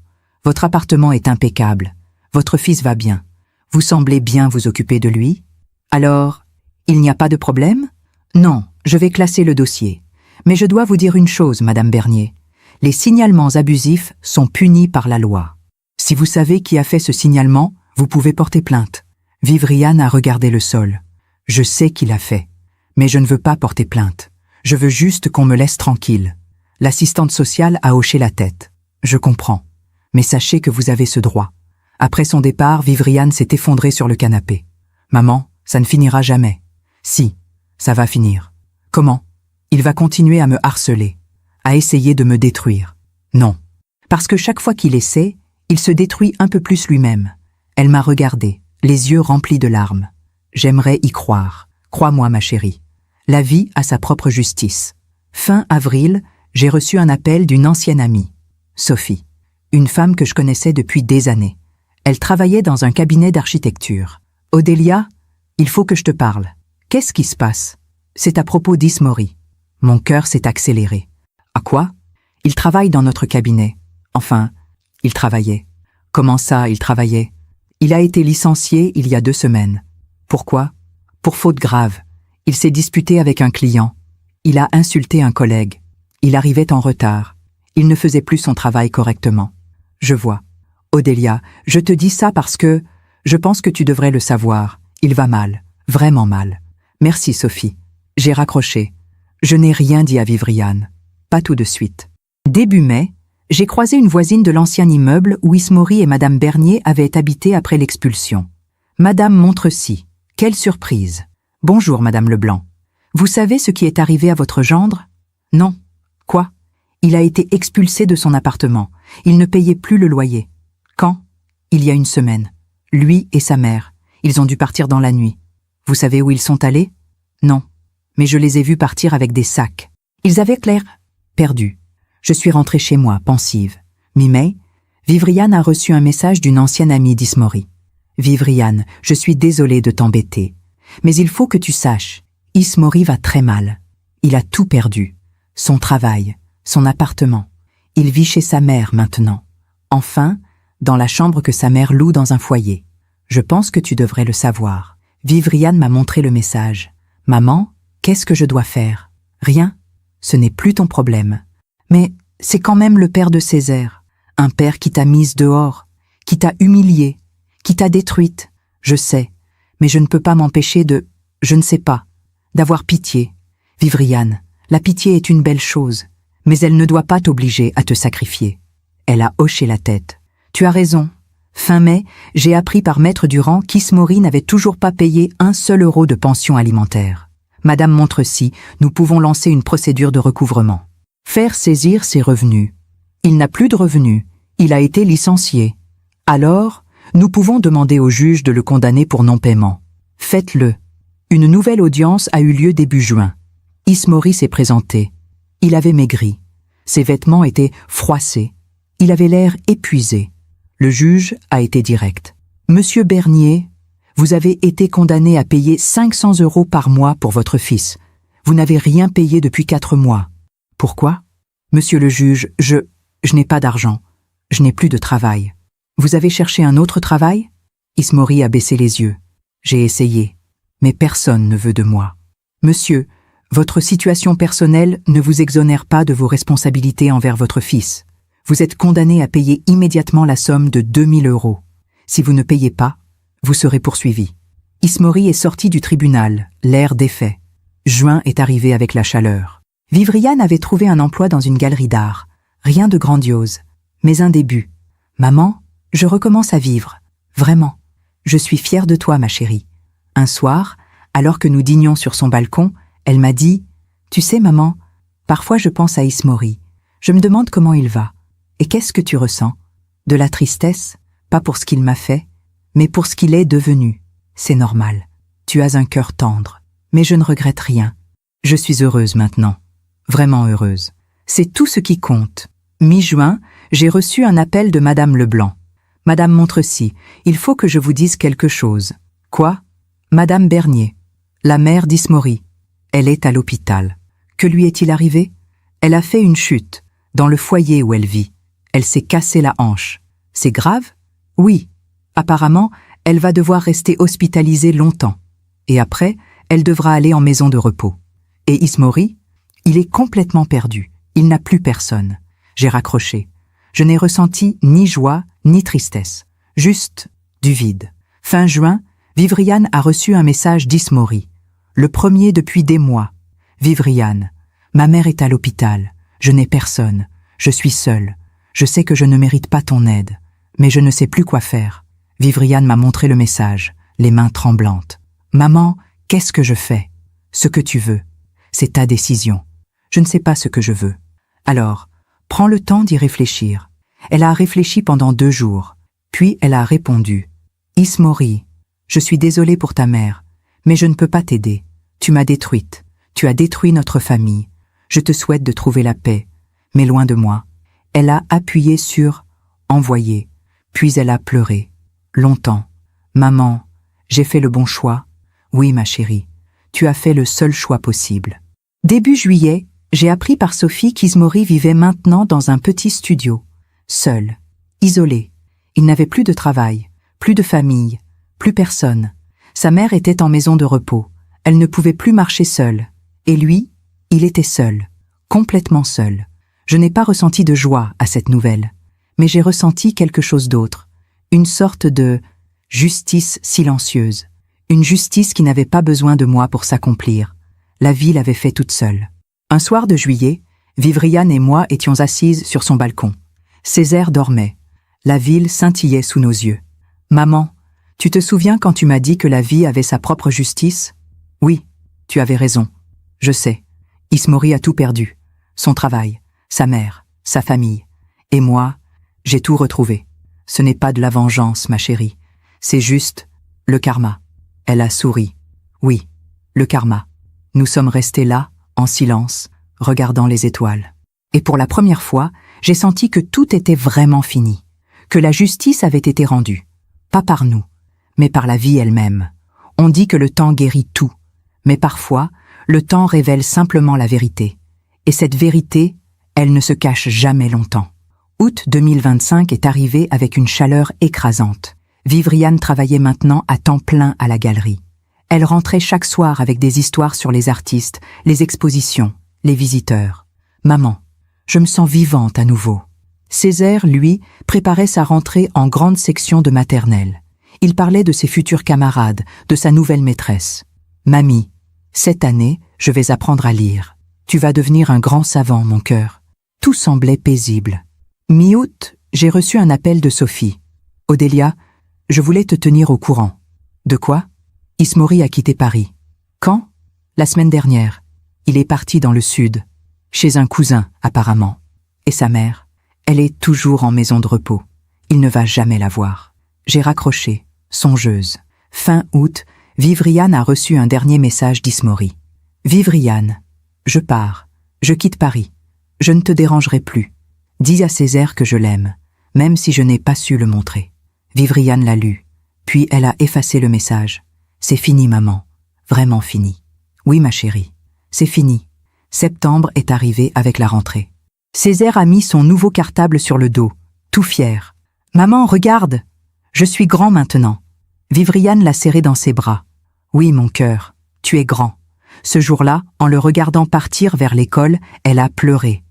Votre appartement est impeccable. Votre fils va bien. Vous semblez bien vous occuper de lui. Alors, il n'y a pas de problème? Non, je vais classer le dossier. Mais je dois vous dire une chose, Madame Bernier. Les signalements abusifs sont punis par la loi. Si vous savez qui a fait ce signalement, vous pouvez porter plainte. » Vivriane a regardé le sol. « Je sais qui l'a fait, mais je ne veux pas porter plainte. Je veux juste qu'on me laisse tranquille. » L'assistante sociale a hoché la tête. « Je comprends. Mais sachez que vous avez ce droit. » Après son départ, Vivriane s'est effondrée sur le canapé. « Maman, ça ne finira jamais. »« Si, ça va finir. »« Comment ? Il va continuer à me harceler, à essayer de me détruire. »« Non. Parce que chaque fois qu'il essaie, il se détruit un peu plus lui-même. » Elle m'a regardée, les yeux remplis de larmes. « J'aimerais y croire. Crois-moi, ma chérie. La vie a sa propre justice. » Fin avril, j'ai reçu un appel d'une ancienne amie, Sophie, une femme que je connaissais depuis des années. Elle travaillait dans un cabinet d'architecture. « Odélia, il faut que je te parle. »« Qu'est-ce qui se passe ?»« C'est à propos d'Ismori. » Mon cœur s'est accéléré. « À quoi ?»« Il travaille dans notre cabinet. Enfin, il travaillait. »« Comment ça, il travaillait ?»« Il a été licencié il y a 2 semaines. »« Pourquoi ?»« Pour faute grave. Il s'est disputé avec un client. Il a insulté un collègue. Il arrivait en retard. Il ne faisait plus son travail correctement. » Je vois. Odélia, je te dis ça parce que je pense que tu devrais le savoir. Il va mal, vraiment mal. Merci Sophie. J'ai raccroché. Je n'ai rien dit à Vivriane. Pas tout de suite. Début mai, j'ai croisé une voisine de l'ancien immeuble où Ismori et Madame Bernier avaient habité après l'expulsion. Madame Montrecy. Quelle surprise. Bonjour Madame Leblanc. Vous savez ce qui est arrivé à votre gendre? Non. Quoi? Il a été expulsé de son appartement. Il ne payait plus le loyer. Quand? Il y a 1 semaine. Lui et sa mère. Ils ont dû partir dans la nuit. Vous savez où ils sont allés? Non. Mais je les ai vus partir avec des sacs. Ils avaient l'air perdus. Je suis rentrée chez moi, pensive. Mi-mai, Vivriane a reçu un message d'une ancienne amie d'Ismori. « Vivriane, je suis désolée de t'embêter. Mais il faut que tu saches, Ismori va très mal. Il a tout perdu. Son travail, son appartement. Il vit chez sa mère maintenant. Enfin, dans la chambre que sa mère loue dans un foyer. Je pense que tu devrais le savoir. » Vivriane m'a montré le message. « Maman, qu'est-ce que je dois faire? Rien. Ce n'est plus ton problème. Mais c'est quand même le père de Césaire. Un père qui t'a mise dehors, qui t'a humiliée, qui t'a détruite. Je sais, mais je ne peux pas m'empêcher de... Je ne sais pas. D'avoir pitié. Vivriane, la pitié est une belle chose, mais elle ne doit pas t'obliger à te sacrifier. » Elle a hoché la tête. « Tu as raison. Fin mai, j'ai appris par Maître Durand qu'Ismori n'avait toujours pas payé 1 seul euro de pension alimentaire. Madame Montrecy, nous pouvons lancer une procédure de recouvrement. Faire saisir ses revenus. Il n'a plus de revenus. Il a été licencié. Alors, nous pouvons demander au juge de le condamner pour non-paiement. Faites-le. » Une nouvelle audience a eu lieu début juin. Ismori s'est présenté. Il avait maigri. Ses vêtements étaient froissés. Il avait l'air épuisé. Le juge a été direct. « Monsieur Bernier, vous avez été condamné à payer 500 € par mois pour votre fils. Vous n'avez rien payé depuis 4 mois. Pourquoi? Monsieur le juge, je n'ai pas d'argent. Je n'ai plus de travail. Vous avez cherché un autre travail? » Ismori a baissé les yeux. J'ai essayé, mais personne ne veut de moi. Monsieur, votre situation personnelle ne vous exonère pas de vos responsabilités envers votre fils. Vous êtes condamné à payer immédiatement la somme de 2000 €. Si vous ne payez pas, vous serez poursuivi. Ismori est sorti du tribunal, l'air défait. Juin est arrivé avec la chaleur. Vivriane avait trouvé un emploi dans une galerie d'art. Rien de grandiose, mais un début. « Maman, je recommence à vivre. Vraiment. Je suis fière de toi, ma chérie. Un soir, alors que nous dînions sur son balcon, elle m'a dit « Tu sais, maman, parfois je pense à Ismori. Je me demande comment il va. Et qu'est-ce que tu ressens? De la tristesse, pas pour ce qu'il m'a fait, mais pour ce qu'il est devenu. C'est normal. Tu as un cœur tendre. Mais je ne regrette rien. Je suis heureuse maintenant. Vraiment heureuse. C'est tout ce qui compte. Mi-juin, j'ai reçu un appel de Madame Leblanc. Madame Montrecy, il faut que je vous dise quelque chose. Quoi? Madame Bernier, la mère d'Ismori. Elle est à l'hôpital. Que lui est-il arrivé? Elle a fait une chute, dans le foyer où elle vit. Elle s'est cassé la hanche. C'est grave? Oui. Apparemment, elle va devoir rester hospitalisée longtemps. Et après, elle devra aller en maison de repos. Et Ismori? Il est complètement perdu. Il n'a plus personne. J'ai raccroché. Je n'ai ressenti ni joie, ni tristesse. Juste du vide. Fin juin, Vivriane a reçu un message d'Ismori. Le premier depuis des mois. Vivriane, ma mère est à l'hôpital. Je n'ai personne. Je suis seule. Je sais que je ne mérite pas ton aide. Mais je ne sais plus quoi faire. Vivriane m'a montré le message, les mains tremblantes. Maman, qu'est-ce que je fais? Ce que tu veux. C'est ta décision. Je ne sais pas ce que je veux. Alors, prends le temps d'y réfléchir. Elle a réfléchi pendant 2 jours. Puis elle a répondu. Ismori, je suis désolée pour ta mère, mais je ne peux pas t'aider. Tu m'as détruite. Tu as détruit notre famille. Je te souhaite de trouver la paix, mais loin de moi. Elle a appuyé sur « envoyer », puis elle a pleuré. Longtemps. Maman, j'ai fait le bon choix? Oui, ma chérie, tu as fait le seul choix possible. Début juillet, j'ai appris par Sophie qu'Ismori vivait maintenant dans un petit studio, seul, isolé. Il n'avait plus de travail, plus de famille, plus personne. Sa mère était en maison de repos. Elle ne pouvait plus marcher seule. Et lui, il était seul, complètement seul. Je n'ai pas ressenti de joie à cette nouvelle, mais j'ai ressenti quelque chose d'autre, une sorte de justice silencieuse, une justice qui n'avait pas besoin de moi pour s'accomplir. La vie l'avait fait toute seule. Un soir de juillet, Vivriane et moi étions assises sur son balcon. Césaire dormait. La ville scintillait sous nos yeux. « Maman, tu te souviens quand tu m'as dit que la vie avait sa propre justice? Oui, tu avais raison. Je sais. Ismori a tout perdu. Son travail, sa mère, sa famille. Et moi, j'ai tout retrouvé. Ce n'est pas de la vengeance, ma chérie. C'est juste le karma. » Elle a souri. Oui, le karma. Nous sommes restés là, en silence, regardant les étoiles. Et pour la première fois, j'ai senti que tout était vraiment fini, que la justice avait été rendue, pas par nous, mais par la vie elle-même. On dit que le temps guérit tout, mais parfois, le temps révèle simplement la vérité. Et cette vérité, elle ne se cache jamais longtemps. Août 2025 est arrivé avec une chaleur écrasante. Vivriane travaillait maintenant à temps plein à la galerie. Elle rentrait chaque soir avec des histoires sur les artistes, les expositions, les visiteurs. Maman, je me sens vivante à nouveau. Césaire, lui, préparait sa rentrée en grande section de maternelle. Il parlait de ses futurs camarades, de sa nouvelle maîtresse. Mamie, cette année, je vais apprendre à lire. Tu vas devenir un grand savant, mon cœur. Tout semblait paisible. Mi-août, j'ai reçu un appel de Sophie. Odélia, je voulais te tenir au courant. De quoi? Ismori a quitté Paris. Quand? La semaine dernière. Il est parti dans le sud, chez un cousin apparemment. Et sa mère? Elle est toujours en maison de repos. Il ne va jamais la voir. J'ai raccroché, songeuse. Fin août, Vivriane a reçu un dernier message d'Ismori. Vivriane, je pars. Je quitte Paris. Je ne te dérangerai plus. Dis à Césaire que je l'aime, même si je n'ai pas su le montrer. Vivriane l'a lu, puis elle a effacé le message. C'est fini, maman. Vraiment fini. Oui, ma chérie. C'est fini. Septembre est arrivé avec la rentrée. Césaire a mis son nouveau cartable sur le dos, tout fier. Maman, regarde! Je suis grand maintenant. Vivriane l'a serré dans ses bras. Oui, mon cœur, tu es grand. Ce jour-là, en le regardant partir vers l'école, elle a pleuré.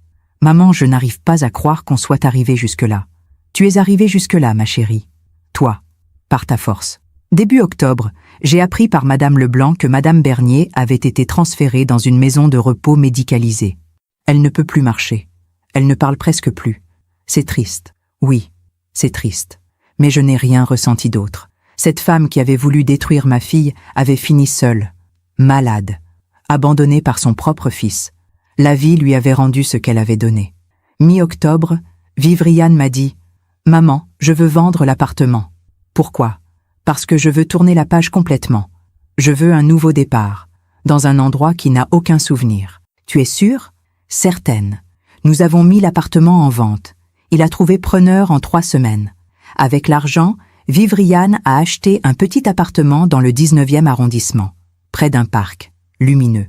Maman, je n'arrive pas à croire qu'on soit arrivé jusque-là. Tu es arrivée jusque-là, ma chérie. Toi, par ta force. Début octobre, j'ai appris par Madame Leblanc que Madame Bernier avait été transférée dans une maison de repos médicalisée. Elle ne peut plus marcher. Elle ne parle presque plus. C'est triste. Oui, c'est triste. Mais je n'ai rien ressenti d'autre. Cette femme qui avait voulu détruire ma fille avait fini seule, malade, abandonnée par son propre fils. La vie lui avait rendu ce qu'elle avait donné. Mi-octobre, Vivriane m'a dit « Maman, je veux vendre l'appartement. » Pourquoi? Parce que je veux tourner la page complètement. Je veux un nouveau départ, dans un endroit qui n'a aucun souvenir. Tu es sûre? Certaine. Nous avons mis l'appartement en vente. Il a trouvé preneur en 3 semaines. Avec l'argent, Vivriane a acheté un petit appartement dans le 19e arrondissement, près d'un parc, lumineux,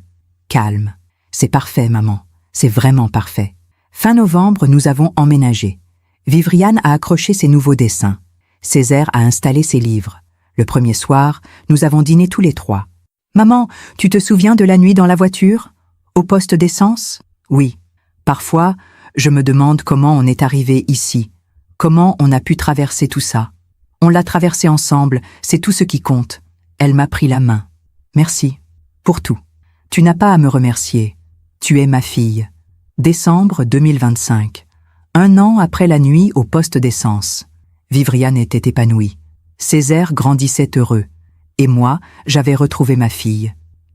calme. C'est parfait, maman. C'est vraiment parfait. Fin novembre, nous avons emménagé. Vivriane a accroché ses nouveaux dessins. Césaire a installé ses livres. Le premier soir, nous avons dîné tous les 3. Maman, tu te souviens de la nuit dans la voiture? Au poste d'essence? Oui. Parfois, je me demande comment on est arrivé ici. Comment on a pu traverser tout ça? On l'a traversé ensemble, c'est tout ce qui compte. Elle m'a pris la main. Merci. Pour tout. Tu n'as pas à me remercier. Tu es ma fille. Décembre 2025. 1 an après la nuit au poste d'essence. Vivriane était épanouie. Césaire grandissait heureux. Et moi, j'avais retrouvé ma fille.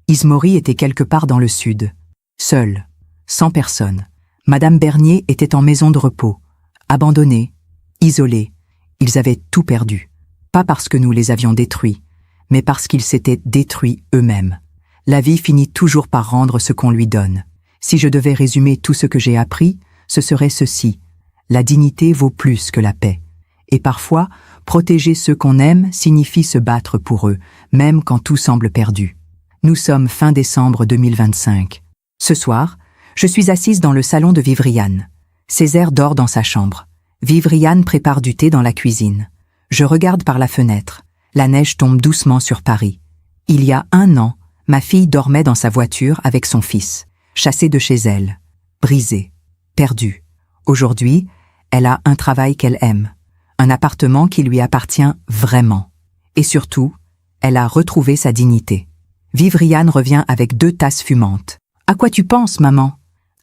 Ismori était quelque part dans le sud. Seule. Sans personne. Madame Bernier était en maison de repos. Abandonnée. Isolée. Ils avaient tout perdu. Pas parce que nous les avions détruits, mais parce qu'ils s'étaient détruits eux-mêmes. La vie finit toujours par rendre ce qu'on lui donne. Si je devais résumer tout ce que j'ai appris, ce serait ceci. La dignité vaut plus que la paix. Et parfois, protéger ceux qu'on aime signifie se battre pour eux, même quand tout semble perdu. Nous sommes fin décembre 2025. Ce soir, je suis assise dans le salon de Vivriane. Césaire dort dans sa chambre. Vivriane prépare du thé dans la cuisine. Je regarde par la fenêtre. La neige tombe doucement sur Paris. Il y a 1 an, ma fille dormait dans sa voiture avec son fils, chassée de chez elle, brisée, perdue. Aujourd'hui, elle a un travail qu'elle aime, un appartement qui lui appartient vraiment. Et surtout, elle a retrouvé sa dignité. Vivriane revient avec 2 tasses fumantes. « À quoi tu penses, maman?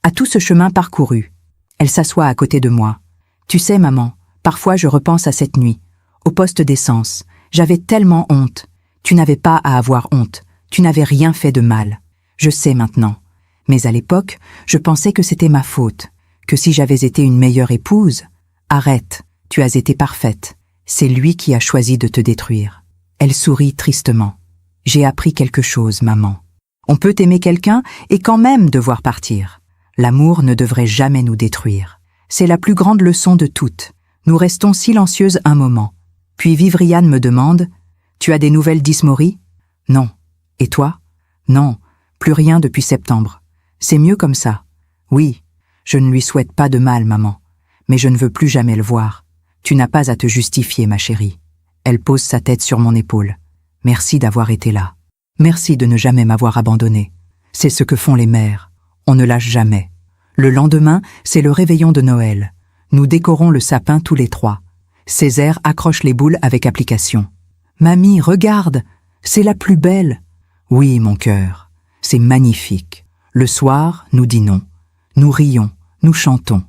À tout ce chemin parcouru. » Elle s'assoit à côté de moi. « Tu sais, maman, parfois je repense à cette nuit, au poste d'essence. J'avais tellement honte. Tu n'avais pas à avoir honte. Tu n'avais rien fait de mal. Je sais maintenant. Mais à l'époque, je pensais que c'était ma faute, que si j'avais été une meilleure épouse... Arrête, tu as été parfaite. C'est lui qui a choisi de te détruire. » Elle sourit tristement. « J'ai appris quelque chose, maman. On peut aimer quelqu'un et quand même devoir partir. L'amour ne devrait jamais nous détruire. C'est la plus grande leçon de toutes. Nous restons silencieuses un moment. Puis Vivriane me demande « Tu as des nouvelles d'Ismori ?»« Non. Et toi ?»« Non, plus rien depuis septembre. C'est mieux comme ça. Oui, je ne lui souhaite pas de mal, maman. Mais je ne veux plus jamais le voir. Tu n'as pas à te justifier, ma chérie. » Elle pose sa tête sur mon épaule. « Merci d'avoir été là. Merci de ne jamais m'avoir abandonnée. C'est ce que font les mères. On ne lâche jamais. » Le lendemain, c'est le réveillon de Noël. Nous décorons le sapin tous les 3. Césaire accroche les boules avec application. « Mamie, regarde, c'est la plus belle. » « Oui, mon cœur, c'est magnifique. » Le soir, nous dînons. Nous rions, nous chantons.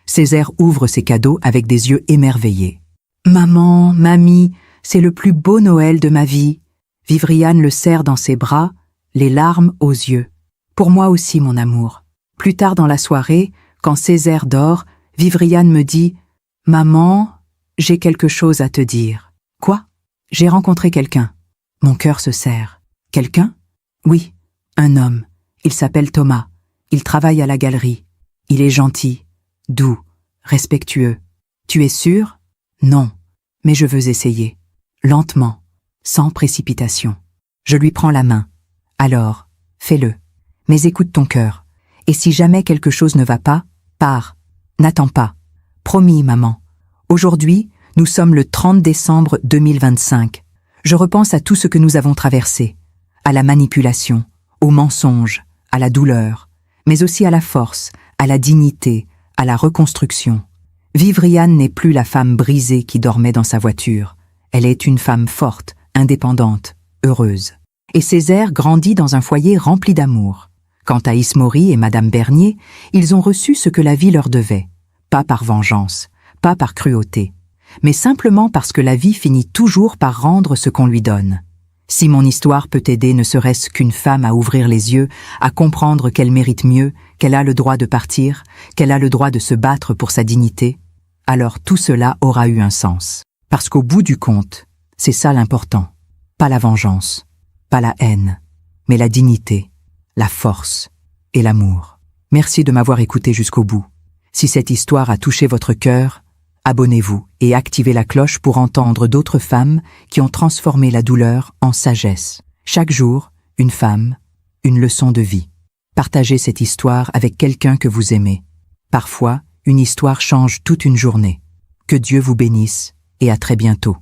Césaire ouvre ses cadeaux avec des yeux émerveillés. « Maman, mamie, c'est le plus beau Noël de ma vie. » Vivriane le serre dans ses bras, les larmes aux yeux. « Pour moi aussi, mon amour. » Plus tard dans la soirée, quand Césaire dort, Vivriane me dit « Maman, j'ai quelque chose à te dire. »« Quoi ?» ?»« J'ai rencontré quelqu'un. » Mon cœur se serre. « Quelqu'un ?» ?»« Oui, un homme. Il s'appelle Thomas. Il travaille à la galerie. Il est gentil, doux, respectueux. Tu es sûre ? Non, mais je veux essayer. Lentement, sans précipitation. Je lui prends la main. Alors, fais-le. Mais écoute ton cœur. Et si jamais quelque chose ne va pas, pars. N'attends pas. Promis, maman. Aujourd'hui, nous sommes le 30 décembre 2025. Je repense à tout ce que nous avons traversé. À la manipulation, au mensonge, à la douleur, mais aussi à la force, à la dignité, à la reconstruction. Vivriane n'est plus la femme brisée qui dormait dans sa voiture. Elle est une femme forte, indépendante, heureuse. Et Césaire grandit dans un foyer rempli d'amour. Quant à Ismori et Madame Bernier, ils ont reçu ce que la vie leur devait. Pas par vengeance, pas par cruauté. mais simplement parce que la vie finit toujours par rendre ce qu'on lui donne. Si mon histoire peut aider ne serait-ce qu'une femme à ouvrir les yeux, à comprendre qu'elle mérite mieux, qu'elle a le droit de partir, qu'elle a le droit de se battre pour sa dignité, alors tout cela aura eu un sens. Parce qu'au bout du compte, c'est ça l'important. Pas la vengeance, pas la haine, mais la dignité, la force et l'amour. Merci de m'avoir écouté jusqu'au bout. Si cette histoire a touché votre cœur, abonnez-vous et activez la cloche pour entendre d'autres femmes qui ont transformé la douleur en sagesse. Chaque jour, une femme, une leçon de vie. Partagez cette histoire avec quelqu'un que vous aimez. Parfois, une histoire change toute une journée. Que Dieu vous bénisse et à très bientôt.